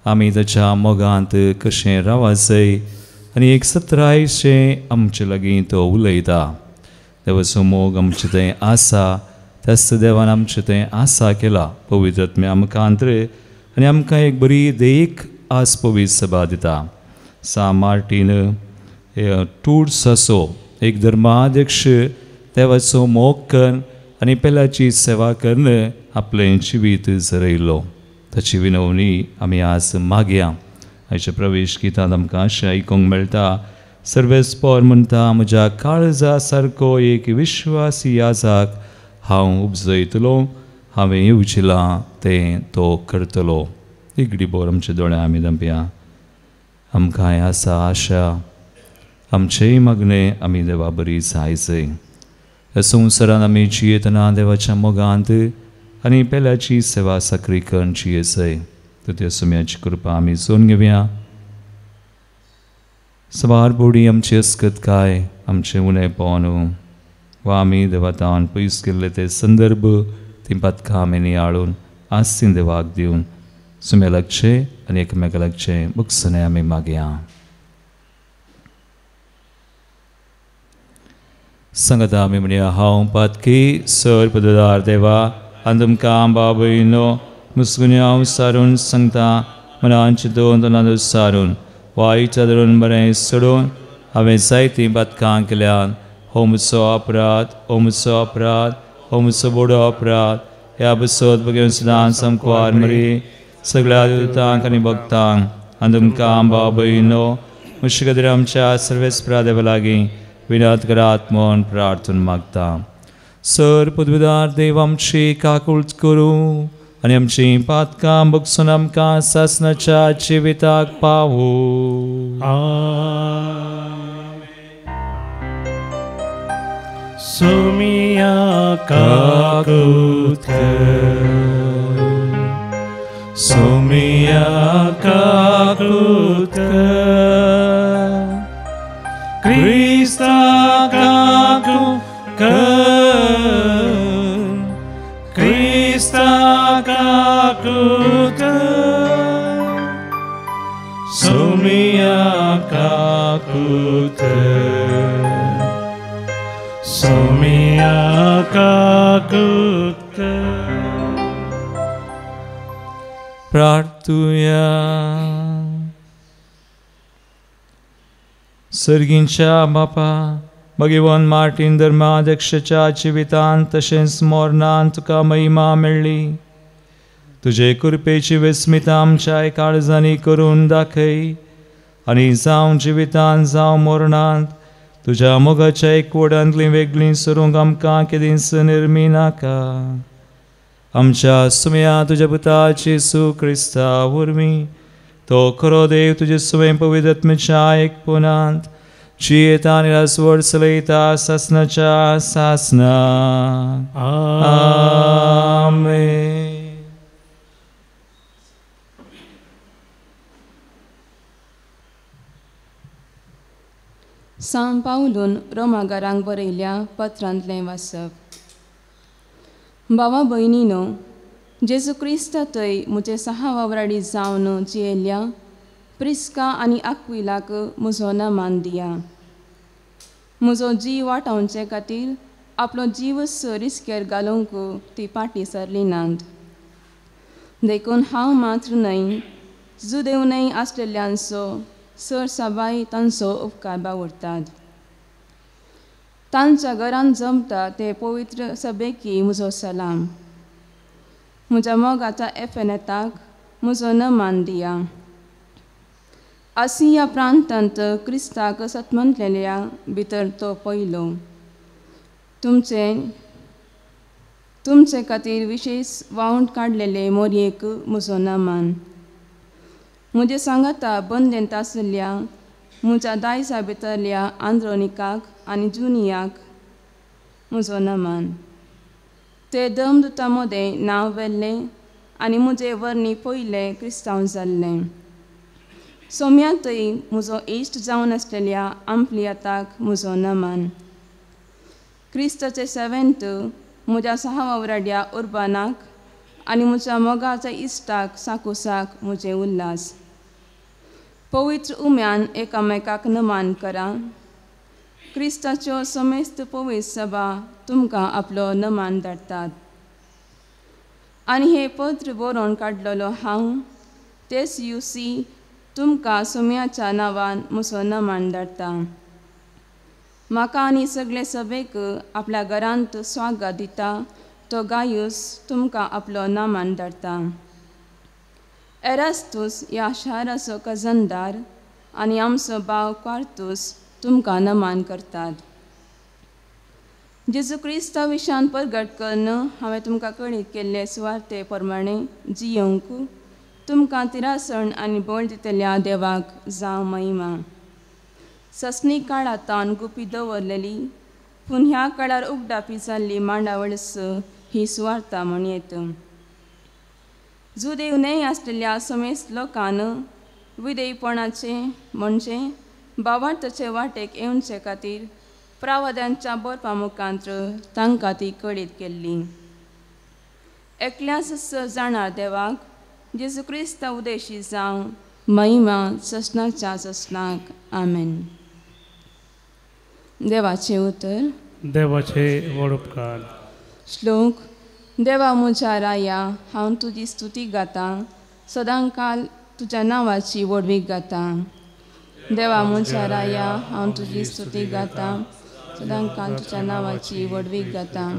आमी ताच्या मोगांत कशें रावूंक जाय आनी एक सत्रायशें आमचे लागीं तो उलयता. देवाचो मोग आमचें थंय आसा, त्याच देवान आमचें थंय आसा केला. पवित्र आत्म्या आमकां आंतरे आनी आमकां एक बरी देख आज पवित्र सभा दिता. सा मार्टीन टूर्स असो एक धर्माध्यक्ष देवाचो मोग कर आनी पेलाची सेवा करन आपलें जिवीत जरयलो. ताची विनवणी आमी आज मागया. आयच्या प्रवेश गितांत आमकां अशें आयकूंक मेळटा, सर्वेस्पोर म्हणटा, म्हज्या काळजा सारको एक विश्वासी याजाक हांव उपजयतलो, हांवें येवजिलां तें तो करतलो. एक घडीभर आमच्या दोळ्यां आमी धांपया. आमकांय आसा आशा, आमचेय मागणें आमी देवा बरी जायचय. ह्या संवसारान आमी जियेतना देवाच्या मोगांत आनी पेल्याची सेवा साखरी करून जियेचय. तर त्या सुम्याची कृपा आमी जोन घेवया. सवार बोडी आमची अस्कत काय, आमचें उणेपण वा आमी देवातान पयस केल्ले ते संदर्भ ती पातकां आमी नियाळून आस्तीन देवाक दिवन सुम्या लागचे आनी एकमेका लागचे मुखसने आमी मागया. सांगता आमी म्हणया, हांव पातकी सर पददार देवा, आनी तुमकां बाबयनो मुस्कुनी हांव सारून सांगता, मनांचे दोन तोंडां सारून वायट धरून बरें सोडून हांवें जायतीं पातकां केल्यात. हो म्हजो अपराध, हो म्हजो अपराध, हो म्हजो बडो अपराध. ह्या बसत बघून सुद्दां समकवार मरी सगळ्या दुतांक आनी भक्तांक आनी तुमकां बाबयनो म्हजे खातीर आमच्या सर्वेस्परा देवा लागीं विनत करात म्हूण प्रार्थना मागता. सर पदवीदार देव आमची काकूळट करूं आनी आमची पातकां बगसून आमकां सासणाच्या जिविताक पावूं. सुमिया काकूत सुमिया काकूत क्रिस्ता काकू क्रिस्ता काकूत सुमिया काकूत सुमिया काकूत. प्रार्थुया. सर्गींच्या बापा, भगवान मार्टीन धर्माध्यक्षाच्या जिवितांत तशेंच मरणांत तुका महिमा मेळ्ळी. तुजे कृपेची विस्मिता आमच्या काळजांनी करून दाखय आनी जावं जिवितांत जावं मरणांत तुज्या मोगाच्या एकवटांतली वेगळी सरूंक आमकां केदींच निर्मी नाका. आमच्या सुम्या तुज्या पुताची सुक्रिस्ता वरवीं तो खरो देव तुजे सुवें पवित्र आत्म्याच्या एकपणांत जियेता आनी रासवड चलयता सासणाच्या सासना. आमेन. सांत पावलून रोमाकारांक बरयल्या पत्रांतलें वाचप. भावा भयणीनो, जेजू क्रिस्ता थंय म्हजे 6 वावराडी जावन जियेल्या प्रिस्का आनी आक्विलाक म्हजो नमान दिया. म्हजो जीव वाटावचे खातीर आपलो जीव रिस्केर घालूंक ती पाटी सरली नात. देखून हांव मात्र न्हय, जुदेवनय आसलेल्यांचो सरसाबाई तांचो उपकार बावरतात. तांच्या घरान जमता ते पवित्र सभेकी म्हजो सलाम. म्हज्या मोगाच्या एफेनेताक म्हजो नमान दिया. आसिया प्रांतांत क्रिस्ताक सतमंतलेल्या भितर तो पयलो. तुमचे खातीर विशेश वावंट काडलेले मोरयेक म्हजो नमान. म्हजे सांगाता बंदेंत आशिल्ल्या म्हज्या दायजा भितरल्या आंद्रोनिकाक आनी जुनियाक म्हजो नमान. ते दमदुता मदें नांव वेल्लें आनी म्हजे वर्णी पयले क्रिस्तांव जाल्लें. सोम्यातय म्हजो इश्ट जावन आसलेल्या आंप्लियाताक म्हजो नमान. क्रिस्ताचे सेवेंत म्हज्या 6 वावराड्या उर्बानाक आनी म्हज्या मोगाच्या इश्टाक साकुसाक म्हजे उल्हास. पवित्र उम्यान एकामेकाक नमान करा. क्रिस्ताच्यो समेस्त पवित्र सभा तुमकां आपलो नमान धाडटात. आनी हे पत्र बरोवन काडलेलो हांव तेच युसी तुमकां सोम्याच्या नांवान म्हजो नमान धाडटा. म्हाका आनी सगळे सभेक आपल्या घरांत स्वागत दिता तो गायूस तुमकां आपलो नमान धाडटा. एरास्तूस ह्या शाराचो खजनदार आनी आमचो भाव क्वार्तूस तुमकां नमान करतात. जेजू क्रिस्ता विशान परगट करून हांवें तुमकां कळीत केल्ले सुवार्ते प्रमाणे जियोंक तुमकां तिरासण आनी बळ दितल्या देवाक जावं महिमा. ससनी काळांतान गुपी दवरलेली पूण ह्या काळार उगडापी जाल्ली मांडावळस ही सुवार्ता म्हणयेत. जुदेवनय आसलेल्या समेस्त लोकान विधेयपणाचे म्हणजे भावार्थाचे वाटेक येवचे खातीर प्रावाद्यांच्या बरपा मुखांत्र तांकां ती कळीत केल्ली. एकल्याच जाणार देवाक जेजू क्रिस्ता उदेशी जावं महिमा ससनाच्या ससनाक. आमेन. देवाचे उतर. देवाचे व्हड उपकार. श्लोक. देवा म्हज्या राया, हांव तुजी स्तुती गाता, सदांकाल तुज्या नांवाची वडवीक गाता. देवा म्हज्या राया, हांव तुजी स्तुती गाता, सदांकाल तुज्या नांवाची वडवीक गाता.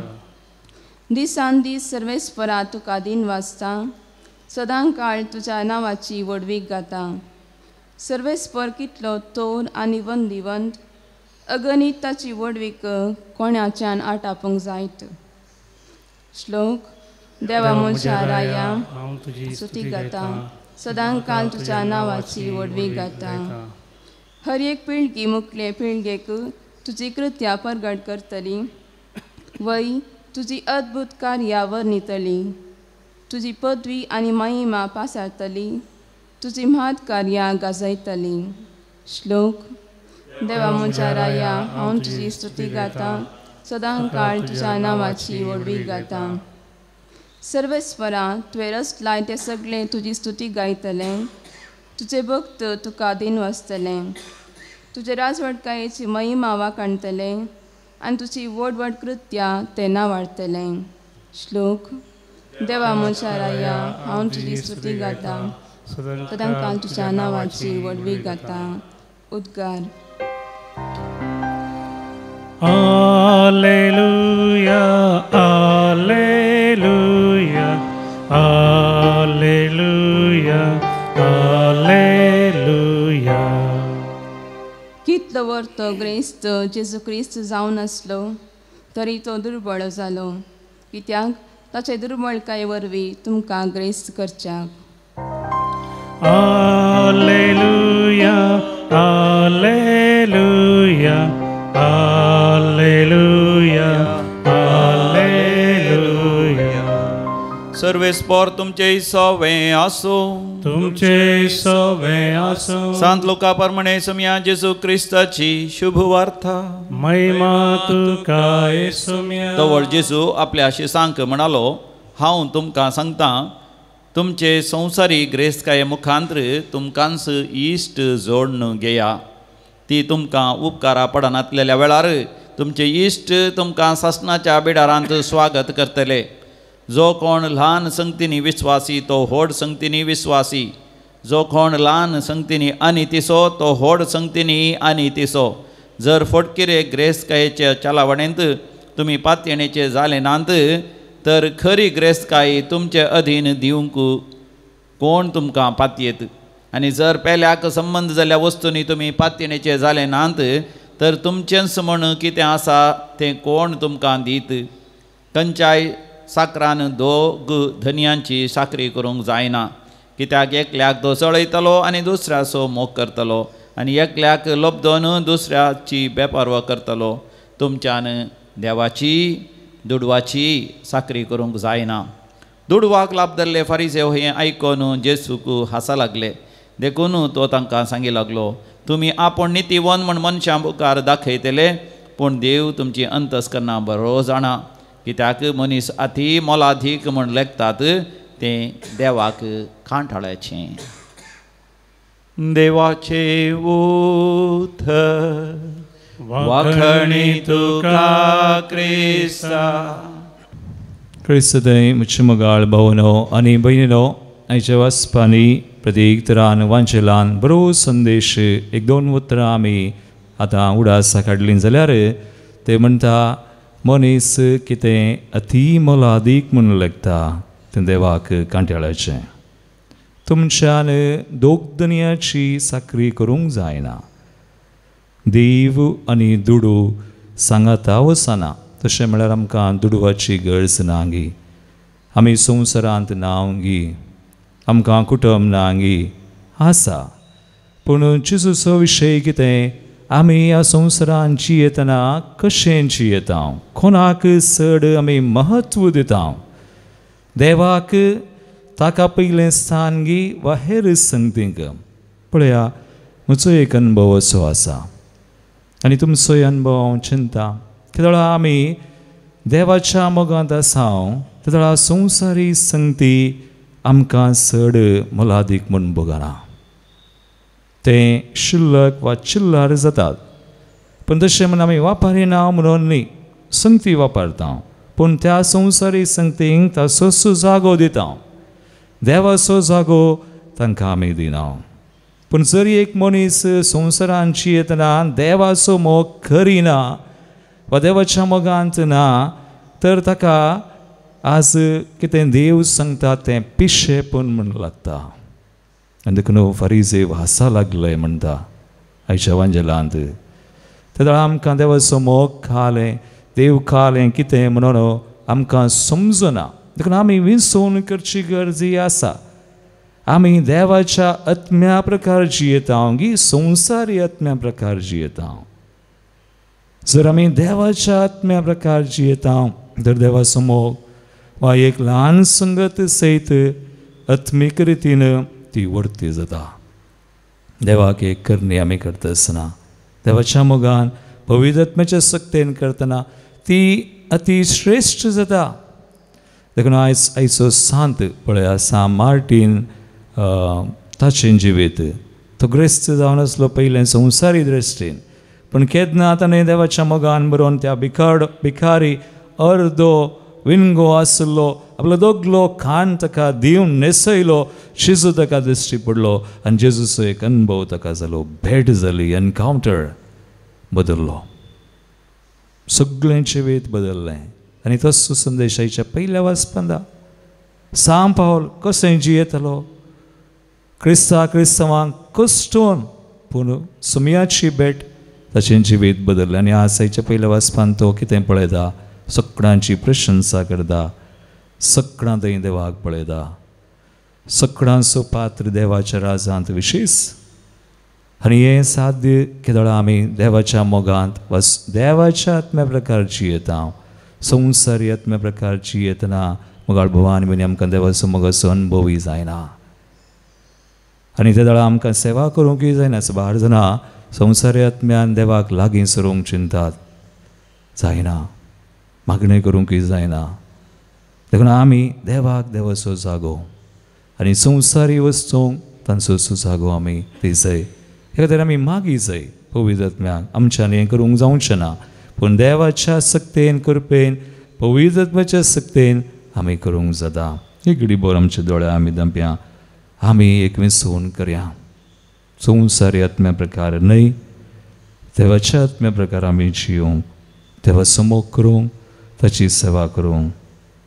दिसान दीस सर्वेस्परा तुका दिन वाजता, सदांकाळ तुज्या नांवाची वडवीक गाता. सर्वेस्पर कितलो तोर आनी वंदिवंत, अगणित ताची वडवीक कोण्याच्यान आटापूंक जायत. श्लोक. देवा म्हज्या राया, हांव तुजी स्तुती गाता, सदांकाल तुज्या नांवाची वडवीक गाता. हर एक पिळगी मुखले पिळगेक तुजी कृत्या परगट करतली, वय तुजी अद्भुत कार्या वर्णितली. तुजी पदवी आनी महिमा पासारतली, तुजी म्हात कार्या गाजयतली. श्लोक. देवा म्हज्या राया, हांव तुजी स्तुती गाता, सदांकाळ तुज्या नांवाची वडवीक गाता. सर्वेस्परा तुवें रचलाय ते सगळे तुजी स्तुती गायतले. तुजे भक्त तुका दिन वाजतले. तुजे राजवटकायेची महिमा वाखाणतले आनी तुजी व्हड व्हड कृत्या ते नावाडटले. श्लोक. देवा म्हज्या राया, हांव तुजी स्तुती गाता, सदांकाळ तुज्या नांवाची वडवीक गाता. उद्गार. Alleluia, Alleluia, Alleluia, Alleluia. कितलो वर्तो ग्रेस्त जेजू क्रिस्त जावन आसलो तरी तो दुर्बळ जालो, कित्याक ताचे दुर्बळकाये वरवीं तुमकां ग्रेस्त करच्याक. Alleluia, Alleluia, Alleluia, Alleluia. सर्वेस्पोर तुमचे सवे आसो. तुमचे सवे आसो. सांत लुका प्रमाणे सम्या जेजू क्रिस्ताची शुभ वार्ता. महिमा तुका येसुम्या. तवळ जेजू आपल्या शिसांक म्हणालो, हांव तुमकां सांगता, तुमचे संवसारी ग्रेस्तकाये मुखांत्र तुमकांच इश्ट जोडून घेया. ती तुमकां उपकारा पडनासलेल्या वेळार तुमचे इश्ट तुमकां सासणाच्या बिडारांत स्वागत करतले. जो कोण ल्हान संगतीनी विस्वासी तो व्हड संगतीनी विस्वासी. जो कोण ल्हान संगतीनी अनितिसो तो व्हड संगतीनी अनितिसो. जर फटकिरे ग्रेस्तकायेच्या चलावणेंत तुमी पातयेणेचे जाले नात तर खरी ग्रेस्तकाय तुमचे अधीन दिवंक कोण तुमकां पातयेत. आनी जर पेल्याक संबंध जाल्ल्या वस्तूंनी तुमी पातयेणेचे जाले नात तर तुमचेंच म्हण कितें आसा तें कोण तुमकां दीत. खंयच्याय साकरान दोग धनयांची साकरी करूंक जायना. कित्याक एकल्याक तो चळयतलो आनी दुसऱ्याचो मोग करतलो, आनी एकल्याक लबदोन दुसऱ्याची बेपारवा करतलो. तुमच्यान देवाची दुडवाची साकरी करूंक जायना. दुडवाक लाभधरले फारिसेव हें आयकून जेजूक हांसा लागले. देखून तो तांकां सांगी लागलो, तुमी आपूण नितीवन म्हण मनशां मुखार दाखयतले, पूण देव तुमची अंतस्करणां बरो जाणा. कित्याक मनीस अती मोलादीक म्हण लेखतात तें देवाक कांठाळ्याचें. देवाचे उथर वाखणी तुका क्रिस्ता. क्रिस्तदय मुच्चमगाळ भावनो आनी भयणीनो, आयच्या वाचपांनी प्रत्येक तरान वांचलान बरो संदेश एक दोन उतरां आमी आतां उडासा काडलीं जाल्यार ते म्हणटा मनीस कितें अती मोलादीक म्हणून लेखता तें देवाक कांट्याळाचें. तुमच्यान दोग दुनियाची साकरी करूंक जायना. देव आनी दुडू सांगाता वचना. तशें म्हळ्यार आमकां दुडवाची गरज ना गी. आमी संवसारांत नांवगी, आमकां कुटुंब नांगी आसा. पूण जेजूचो विशय कितें, आमी ह्या संवसारांत जियेतना कशें जियेता, कोणाक चड आमी महत्व दिता. देवाक ताका पयलें स्थान गी वा हेर संगतींक. पळया, म्हजो एक अनुभव असो आसा आनी तुमचोय अनुभव हांव चिंता. कितें आमी देवाच्या मोगांत आसांव ते वेळा संवसारी संगती आमकां चड मोलादीक म्हूण बगना. तें शिल्लक वा चिल्लर जातात. पूण तशें म्हूण आमी वापरिना म्हणून न्ही, संगती वापरता. पूण त्या संवसारी संगतींक ताचोच जागो दिता. देवाचो जागो तांकां आमी दिना. पूण जर एक मनीस संवसारांत जियेतना देवाचो मोग करिना वा देवाच्या मोगांत ना तर ताका आज कितें देव सांगता तें पिशेपण म्हूण लागता. आनी देखून फारिसेव हांसा लागले म्हणटा आयच्या वांजेलांत. ते वेळार आमकां देवाचो मोग खालें, देव खालें कितें म्हणून आमकां समजना. देखून आमी विसवण करची गरजी आसा. आमी देवाच्या आत्म्या प्रकार जियेता गी संवसारी आत्म्या प्रकार जियेता. जर आमी देवाच्या आत्म्या प्रकार जियेता तर देवाचो मोग वा एक ल्हान संगत सयत आत्मीक रितीन ती वर्ती जाता. देवाक एक करणी आमी करता आसतना देवाच्या मोगान पवित्र आत्म्याच्या सक्तेन करतना ती अति श्रेश्ठ जाता. देखून आयचो सांत पळया सांत मार्टीन ताचें जिवीत तो ग्रेस्त जावन आसलो पयलें संवसारी दृश्टीन. पूण केन्ना ताणें देवाच्या मोगान बरोवन त्या भिकारी अर्दो विणगो आसलो आपलो दोगलो खाण ताका दिवन न्हेसयलो. शिजू ताका दिश्टी पडलो आनी जेजूचो एक अनुभव ताका जालो. भेट जाली, एनकावंटर बदल्लो, सगळें जिवीत बदल्लें. आनी तसो संदेशाच्या पयल्या वाचपांदा सांत पावल कशें जियेतालो, क्रिस्तांवांक कश्टून पूण सुमयाची भेट ताचें जिवीत बदल्लें. आनी आसायच्या पयल्या वाचपान तो कितें पळयता, सगळ्यांची प्रशंसा करता, सगळां थंय देवाक पळयता, सगळ्यांचो पात्र देवाच्या राजांत विशेश. आनी हें साध्य केदोळा आमी देवाच्या मोगांत वा देवाच्या आत्म्या प्रकार जियेता. संवसारी आत्म्या प्रकार जियेतना मुगाळ भवानी मनी आमकां देवाचो मोगाचो अनुभवूय जायना आनी त्या वेळा आमकां सेवा करूंकय जायना. बार जाणां संवसारी आत्म्यान देवाक लागीं सरूंक चिंतात, जायना. मागणी करूंकय जायना. देखून आमी देवाक देवाचो जागो आनी संवसारी वस्तूंक तांचो सुजागो आमी ती जाय. हे खातीर आमी मागी जाय पवित्र आत्म्याक. आमच्यान हें करूंक जावचें ना, पूण देवाच्या सक्तेन कृपेन पवित्र आत्म्याच्या सक्तेन आमी करूंक जाता. एक घडीभर आमच्या दोळ्या आमी धांपया, आमी एकविसवून करया. संवसारी आत्म्या प्रकार न्हय, देवाच्या आत्म्या प्रकार आमी जियोंक, देवाचो मोग करूंक, ताची सेवा करूंक.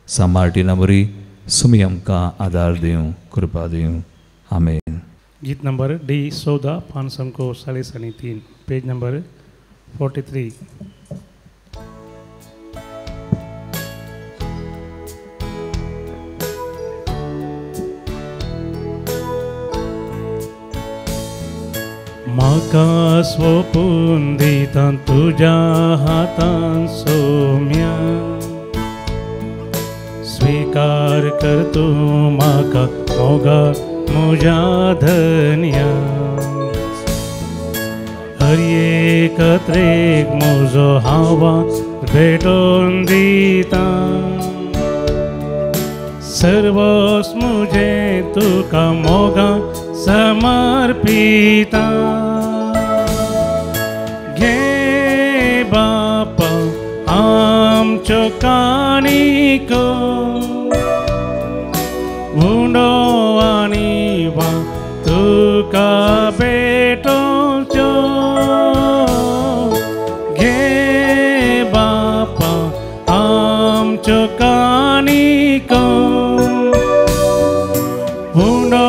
सांबाळटिना बरी सुमी आमकां आदार दिवं, कृपा दिवं. आमेन. गीत नंबर D14 543 पेज नंबर 43. म्हाका सोपून दिता तुज्या हातान सोम्या, स्वीकार कर तूं म्हाका मोगा म्हज्या धन्या. हर एक त्रेक म्हजो हावा भेटोवन दिता, सर्वस म्हजें तुका मोगा समर्पिता. घे बापा आमच्यो काणिको, उंडो आनी वा तुका भेटोवच्यो. घे बापा आमच्यो काणिको, उंडो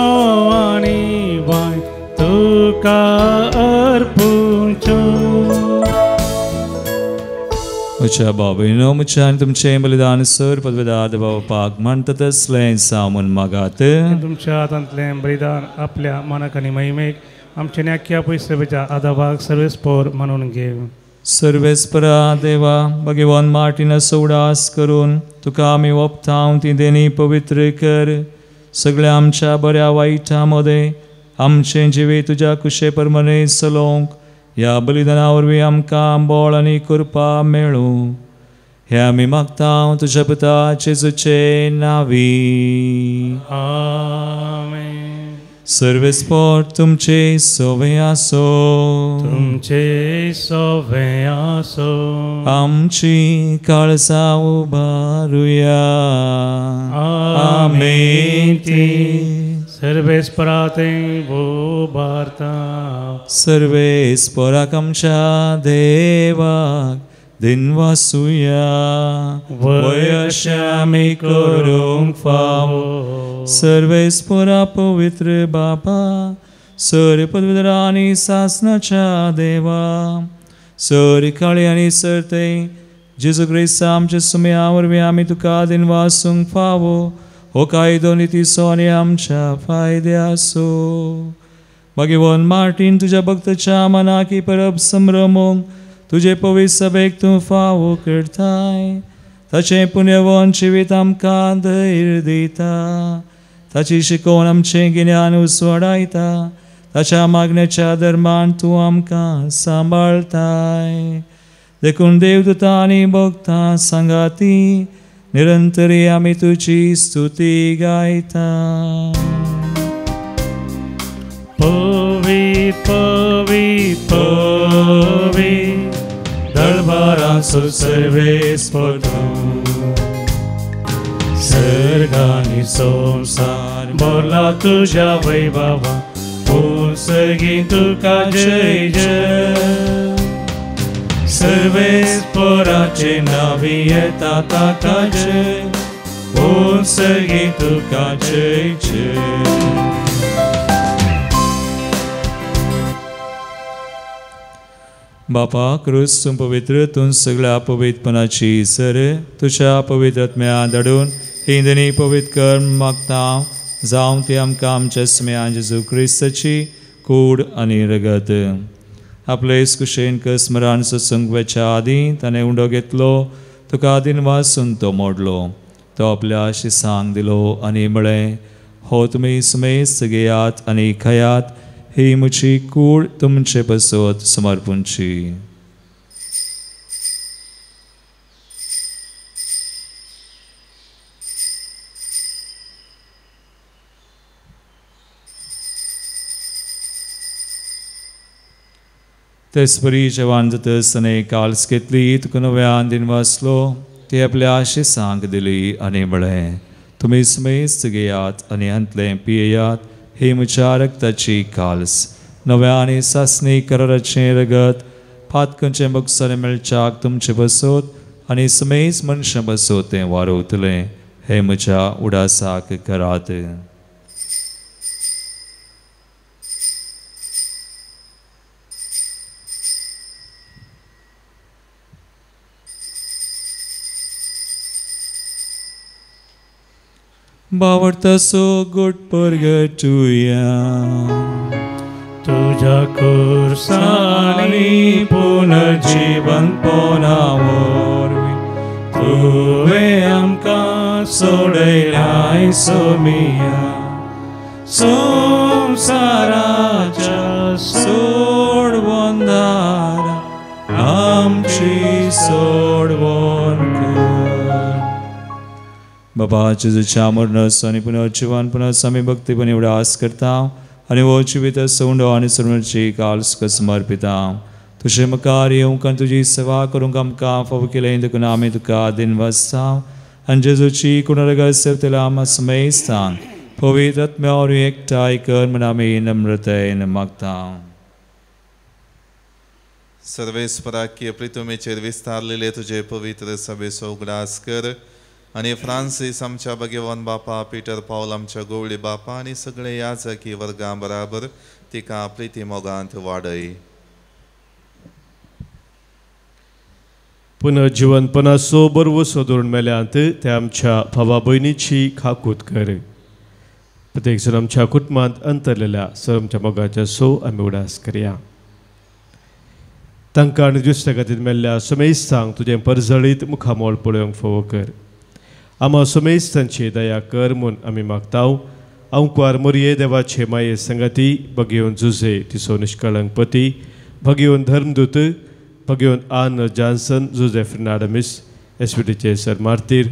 आनी वा तुका अर्पुच्यो. म्हज्या बाबीनो म्हज्यान तुमचें बलिदान सर पदवेदार बापाक म्हणटा तसलें सामून मागात. तुमच्या हातांतलें बलिदान आपल्या मनाक आनी महिमेक आमच्या नाक्या पयसेच्या आदाबाक सर्वेस्पोर म्हणून घेव. सर्वेस्परा देवा भगवान मार्टिना उडास करून तुका आमी वोपताव ती देणी पवित्र कर. सगळ्या आमच्या बऱ्या वायटा मदें आमचें जिवीत तुज्या कुशे परमने चलोवंक ह्या बलिदाना वरवीं आमकां बळ आनी कृपा मेळूं. हे आमी मागता तुज्या पुता जेजूचे नांवी. आमेन. सर्वेस्पोर तुमचे सोवे आसो, तुमचे सोवे आसो. आमची काळजा उबारुया. आमेन. सर्वेस्पराते वो भारता. सर्वेस्पोराक आमच्या देवाक दिनवासुया. वय अशें आमी करूंक फावो. सर्वेस्पोरा पवित्र बापा, सर पदवीधर आनी सासणाच्या देवा, सर काळी आनी सरते जेजू क्रिस्त आमच्या सुमया वरवीं आमी तुका दिनवासूंक फावो. हो कायदो नितीचो आनी आमच्या फायद्याचो. भगवान मार्टीन तुज्या भक्ताच्या मनाकी परब संभ्रमोंक तुजे पवित्र सभेक तूं फावो करताय. ताचें पुण्यवान जिवीत आमकां धैर्य दिता. ताची शिकोवन आमचें गिन्यान उसवाडायता. ताच्या मागण्याच्या धर्मान तूं आमकां सांबाळताय. देखून देवदूतां आनी भक्तां सांगाती निरंतरी आमी तुजी स्तुती गायता. पवित्र पवित्र पवित्र दरबाराचो सर्वेस्पर तूं. सर्गानी संसार बोला तुझ्या वैभवा. ओ सगळी तुका जय जय. सर्वेस्पराचे नावी येता ताका जय. ओ सगळी तुका जय जय. बापा क्रिस्त पवित्र तूं सगळ्या पवित्रपणाची सर तुझ्या पवित्र आत्म्या धाडून ही देणी पवित्र कर मागता. जावं ती आमकां आमच्या स्मया जेजू क्रिस्ताची कूड आनी रगत. आपले कुशेन स्मरण सत्संग वेच्या आदीं ताणें उंडो घेतलो. तुका दिन वासून तो मोडलो. तो आपल्या शिसांक दिलो आनी म्हळें, हो तुमी समेस्त घेयात आनी खयात, ही म्हजी कूड तुमचे बसत समर्पूंची. तेसपरी जेवण जातसताना काल्स घेतली, तुका नव्यान दिन वाचलो, ती आपल्या शिसांक दिली आनी म्हळें, तुमी समेस्त घेयात आनी अंतलें पियेयात, ही म्हज्या रक्ताची काल्स, नव्या आनी सासणी कराराचें रगत, फातकांचें बगसालें मेळच्याक तुमचे बसत आनी समेस्त मनशां बसत तें वारोवतलें, हे म्हज्या उडासाक करात. बावडतासो गोड परगटुया, तुझ्या खुर्सानी पुनर्जीवन पोनावरवी, तुवें आमकां सोडयलाय सोमिया, संवसाराच्या सोडवंदारा आमची सोडवण कर. बाबा जेजूच्या मरणास आनी पुनर्जीवनपणास आमी भक्तीपणी उडास करता आनी वो जिवीत सोंडो आनी सर्वांची काल्स समर्पिता. तुजे मुखार येवंक आनी तुजी सेवा करूंक आमकां फावो केलें, देखून आमी तुका दिन वाजता आनी जेजूची कुणरगत तेला आम समेस्तांक पवित्र आत्म्यावर एकठांय कर म्हण आमी नम्रतेन मागता. सर्वेस्पराकी प्रितुमेचेर विस्तारलेले तुजे पवित्र सभेचो उगडास कर आनी फ्रांसीस आमच्या भगवान बापा, पिटर पॉल आमच्या गवळी बापा आनी सगळे याजकी वर्गां बराबर तिका प्रिती मोगांत वाडय. पुनर्जीवनपणाचो बरवो सोदून मेल्यांत ते आमच्या भावा भयणीची खाकूत कर. प्रत्येक जण आमच्या कुटुंबांत अंतरलेल्या आमच्या मोगाच्या सो आमी उडास करया. तांकां आनी दुसऱ्या खातीर मेल्ल्या समेस्तांक तुजें परजळीत मुखामोळ पळोवंक फावो कर. आमा समेस्तांची दया कर म्हूण आमी मागताव. अंकुआर मोरये देवाचे माये संगती, भगिवन जुझे तिचो निश्कळंक पती, भगिवन धर्मदूत, भगिवन आन जॉन्सन, जुझे फेर्नांडीस, एसपीटीचे सर मार्तीर,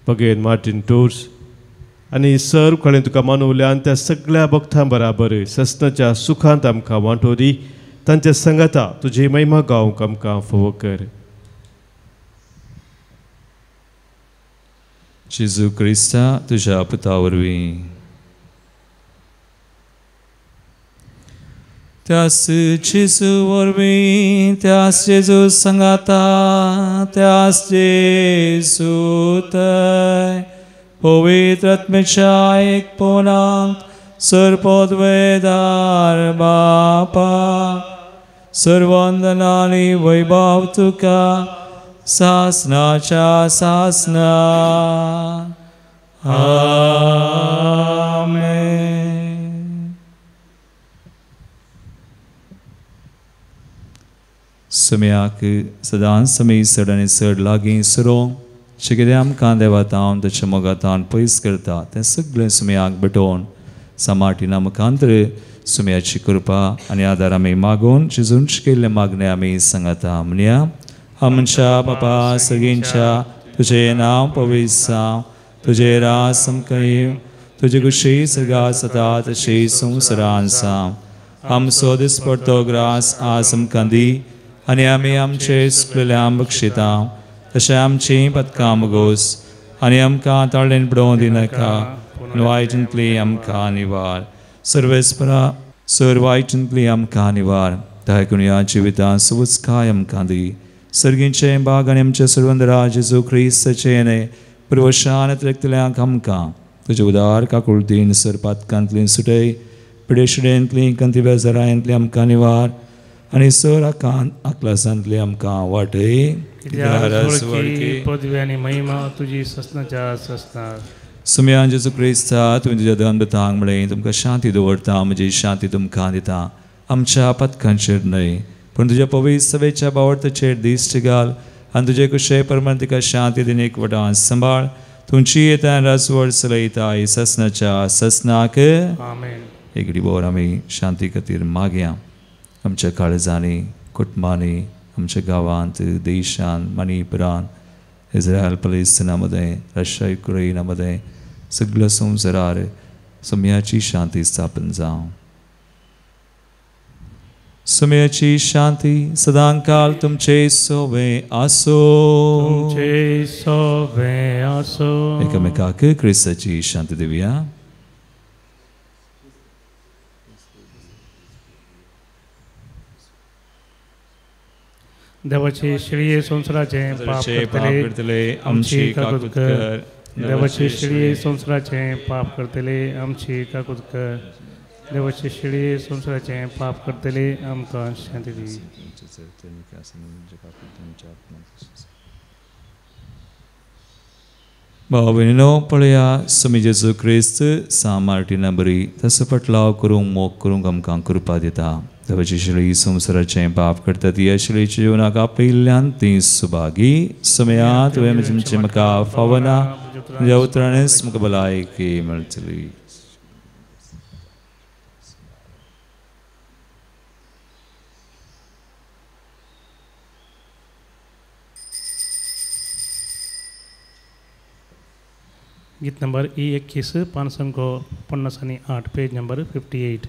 भगिवन मार्टीन टोर्स आनी सर कडेन तुका मानवल्यान त्या सगळ्या भक्तां बराबर ससनाच्या सुखांत आमकां वांटो दी. तांच्या संगता तुजी महिमा गावंक आमकां फावो कर. जेजू क्रिस्ता तुझ्या पुता वरवीं त्यास जेजू वरवीं, त्यास जेजू संगाता, त्यास जेजू थंय पवित्र आत्म्याच्या एकपणांत सरपदवेदार बापा, सर्वंदनानी वैभव तुका सासनाच्या सासना. आमेन. समयाक सदां समी सड आनी सड लागीं सरो जें कितें आमकां देवातावन ताच्या मोगातान पयस करता तें सगळें सुमयाक भेटोवन सांबाळटिना मुखांतर सुमयाची कृपा आनी आदार आमी मागून जेजूंचे केल्ले मागणे आमी सांगता. म्हणया, आमच्या बापा सगळींच्या तुझे नांव पवित्र जावं, तुजे राज आमकां येवं, तुजी कुशी सगळा जाता तशी संवसारांत जावं. आमचो दिसपडटो ग्रास आज आमकां दी आनी आमी आमचे सुकलेल्यांक बक्षिता तशें आमची पदकां मुगोस आनी आमकां ताळेन पडोवं दिनाका, वायटांतली आमकां निवार. सर्वेस्परा सर वायटांतली आमकां निवार, तायकून ह्या जिवितांत सुवचकाय आमकां दी. सर्गींचे बाग आनी आमचे सर्वंदरा जेजू क्रिस्ताचे येणे प्रवशान त्रेकतल्यांक आमकां तुजे उदार काकुळतीन सर पातकांतली सुटय, पिडेशिडेंतली कंती बेजारांतली आमकां निवार आनी सर आकलासांतली आमकां वाटय. पदवी आनी महिमा तुजी ससनाच्या ससनार. सुमयान जेजू क्रिस्ता तुवें तुज्या दंबतांक म्हळें तुमकां शांती दवरता, म्हजी शांती तुमकां दिता. आमच्या पथकांचेर न्हय पूण तुज्या पवित्र सभेच्या बावडताचेर दिश्ट घाल आनी तुजे कुशे परमान तिका शांती दिन एकवटान सांबाळ. तुमची येता रसवड सलयता ससनाच्या ससनाक आमेन. एक डिबोर आमी शांती खातीर मागया. आमच्या काळजांनी कुटुंबांनी आमच्या गांवांत देशांत मणिपुरांत इस्रायल पॅलेस्टिनामध्ये रशिया युक्रेनामध्ये सगळ्या संवसारार समयाची शांती स्थापन जावं. समयाची शांती सदांकाल तुमचे सोबे आसो. तुमचे सोबे आसो. एकामेकाक क्रिस्ताची शांती दिवया. देवाचे श्री संसाराचे पाप करतले आमची काकूत कर. देवाचे श्री संसाराचे पाप करतले आमची काकूत कर. देवाचे श्री संसाराचे पाप करतले आमकां शांती दी. भाव भयणीनो पळया स्वामी जेजू क्रिस्त सामार्टीना बरी तसो पटलाव करूंक मोग करूंक आमकां कृपा दिता. देवाची श्री संसाराचें पाप करता ती आशिल्लीच्या जिवनाक आपयिल्ल्यान ती सुभागी. समया तुवें तुमचे म्हाका फावना तुज्या उतराणेच म्हाका भलायकी मेळटली. गीत नंबर E21 550 पेज नंबर 58.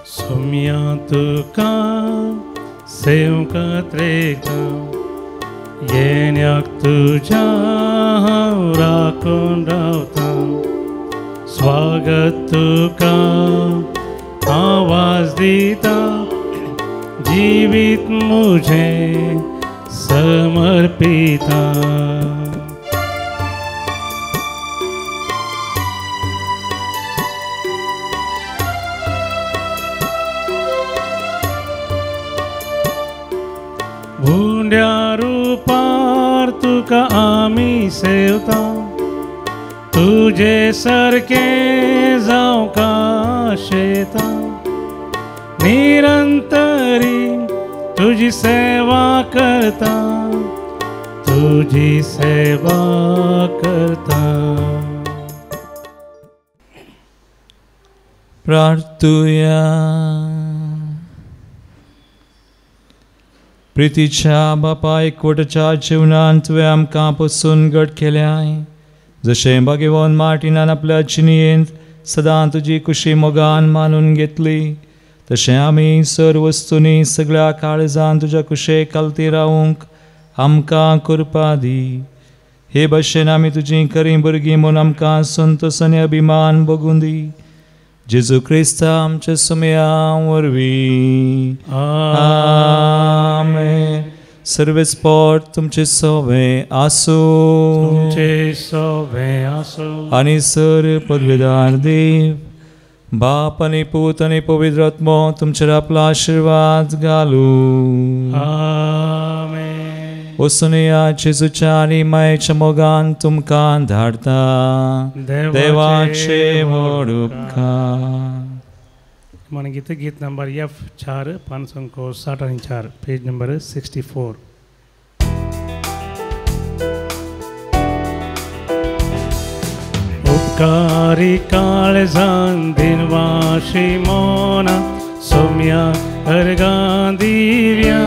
सोम्या तुका सेवकात रेका येण्याक तुझ्या हांव राखून रावता. स्वागत तुका आवाज दिता जीवित मुझे समर्पिता. भुंड्या रूपार तुका आमी सेवता. तुझे सारके जावं काशेता. निरंतरी तुझी सेवा करता. तुझी सेवा करता. प्रार्थुया. प्रितीच्या बापा एकवटाच्या जीवनांत तुवें आमकां पसून घट केल्याय. जशें भगवान मार्टिनान आपल्या जिणेंत सदां तुजी खुशी मोगान मानून घेतली तशें आमी सर्व वस्तूंनी सगळ्या काळजान तुज्या कुशेक खालती रावूंक आमकां कृपा दी. हे भाशेन आमी तुजीं खरीं भुरगीं म्हूण आमकां संतोश आनी अभिमान भोगूं दी. जेजू क्रिस्ता आमच्या समया वरवीं. आमेन. सर्वेस्पोट तुमचे सोबे आसूं. तुमचे सोबे आसूं. आनी सर पदवीदार देव बाप आनी पूत आनी पवित्र आत्मो तुमचेर आपलो आशिर्वाद घालूं. आमेन. वसुनिया जेजूच्या आनी मायेच्या मोगान तुमकां धाडटा. देवाचे व्हड उपकार. मन गीत नंबर F4 560 पेज नंबर 64. उपकारी काळजान दिनवाशी मोना सोम्या अर्गां दिव्या.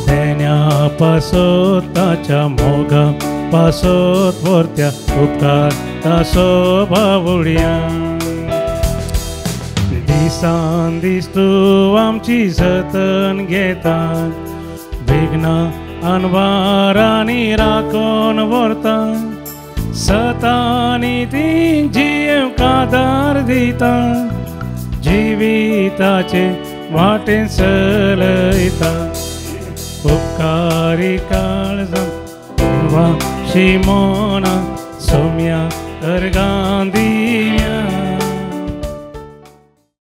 देण्या पासोत ताच्या मोगा पासोत वर्त्या उपकार तासो बावुड्या. दिसान दीस तूं आमची जतन घेता. विघ्ना अनवारांनी राखून व्हरता. सतानी ती जीव कादार दिता. जिविताचे वाटेन चलयता. उपकारी काळजान शिमोना सोम्या अर्गां दिव्या.